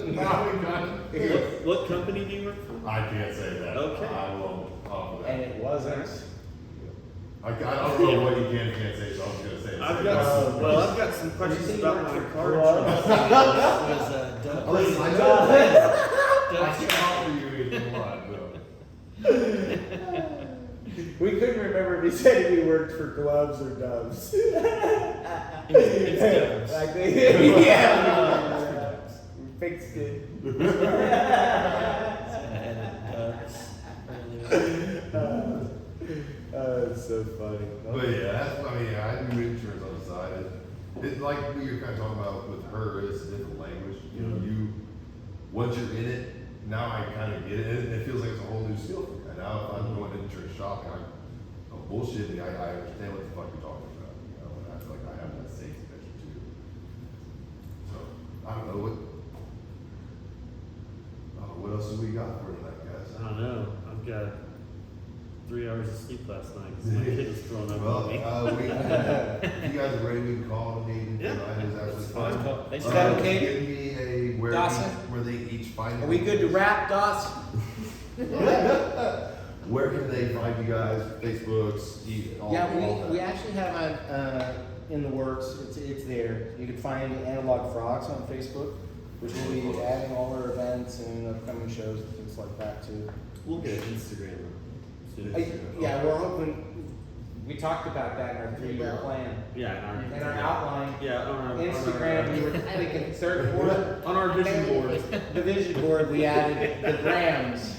What company do you work for? I can't say that. Okay. I won't offer that. And it wasn't. I don't know what you can and can't say, so I'm just gonna say it. I've got some questions about my car insurance. Was Doug. Listen, I Doug's can offer you if you want, though. We couldn't remember if he said if he worked for Gloves or Doves. It's Doug's. I think, yeah. We fixed it. It's so funny. But yeah, I do insurance on the side. It's like what you're kind of talking about with her, it's a different language. You know, once you're in it, now I kind of get it. And it feels like it's a whole new skill for me. And now if I'm going to insurance shopping, I'm bullshitting. I understand what the fuck you're talking about. You know, and I feel like I have that safety measure too. So, I don't know what else do we got for tonight, guys? I don't know. I've got 3 hours of sleep last night because my kid was throwing up Well, on me. if you guys are ready, we can call the meeting. Yeah. Tonight is absolutely fine. They Is that okay? Give me a Dawson? where they each find. Are we good to wrap, Doss? Where can they find you guys? Facebooks, all Yeah, we that. actually have a in the works. It's there. You can find Analog Frogs on Facebook, which will be adding all our events and upcoming shows and things like that too. We'll get Instagram soon. Yeah, we're hoping. We talked about that in our 3-year Well. plan. Yeah, In our outline, yeah, on our Instagram, we were thinking third quarter. on our vision board. The vision board, we added the grams,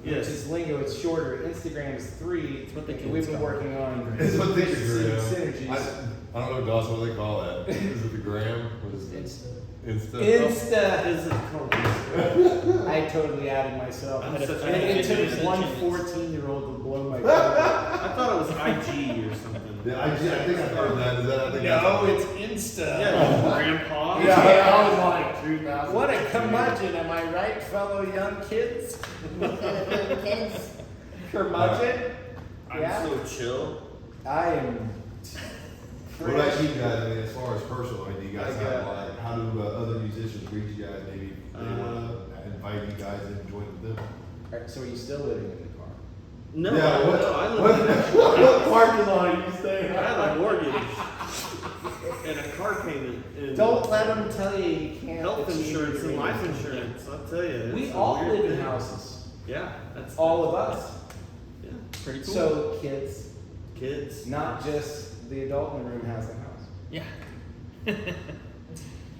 which Yes. is lingo. It's shorter. Instagram is 3. It's what the We've kids been call it. working on It's what they efficiency and gram. synergies. I don't know, Dawson, what do they call that? Is it the gram? What is it? Insta. Insta. Insta. Is it called Insta? I totally added myself. I had a- And it took 50% one chance. 14-year-old to blow my cover. I thought it was IG or something. Yeah, I think I've heard that. Is that? I think No, that's- it's Insta. Yeah, Grandpa. Yeah, I was like 2000. What a curmudgeon, am I right, fellow young kids? Kids. Curmudgeon? I'm Yeah. so chill. I am. What about you guys? I mean, as far as personal, do you guys I have got- like how do other musicians reach you guys? Maybe they want to invite you guys in and join with them. Alright, so are you still living in the car? No, Yeah, I, what- no, I live What, in a what parking lot are you staying I at? have a mortgage and a car payment and Don't let them tell you you can't. health achieve insurance your and life dreams. insurance. I'll tell you. We it's a all weird live in thing. houses. Yeah, that's All of us. Yeah, Pretty cool. So kids, kids. not just the adult in the room has a house. yeah.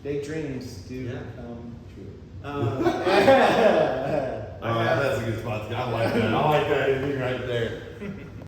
Big dreams do Yeah. come true. That's a good spot. I like that. I like that ending right there.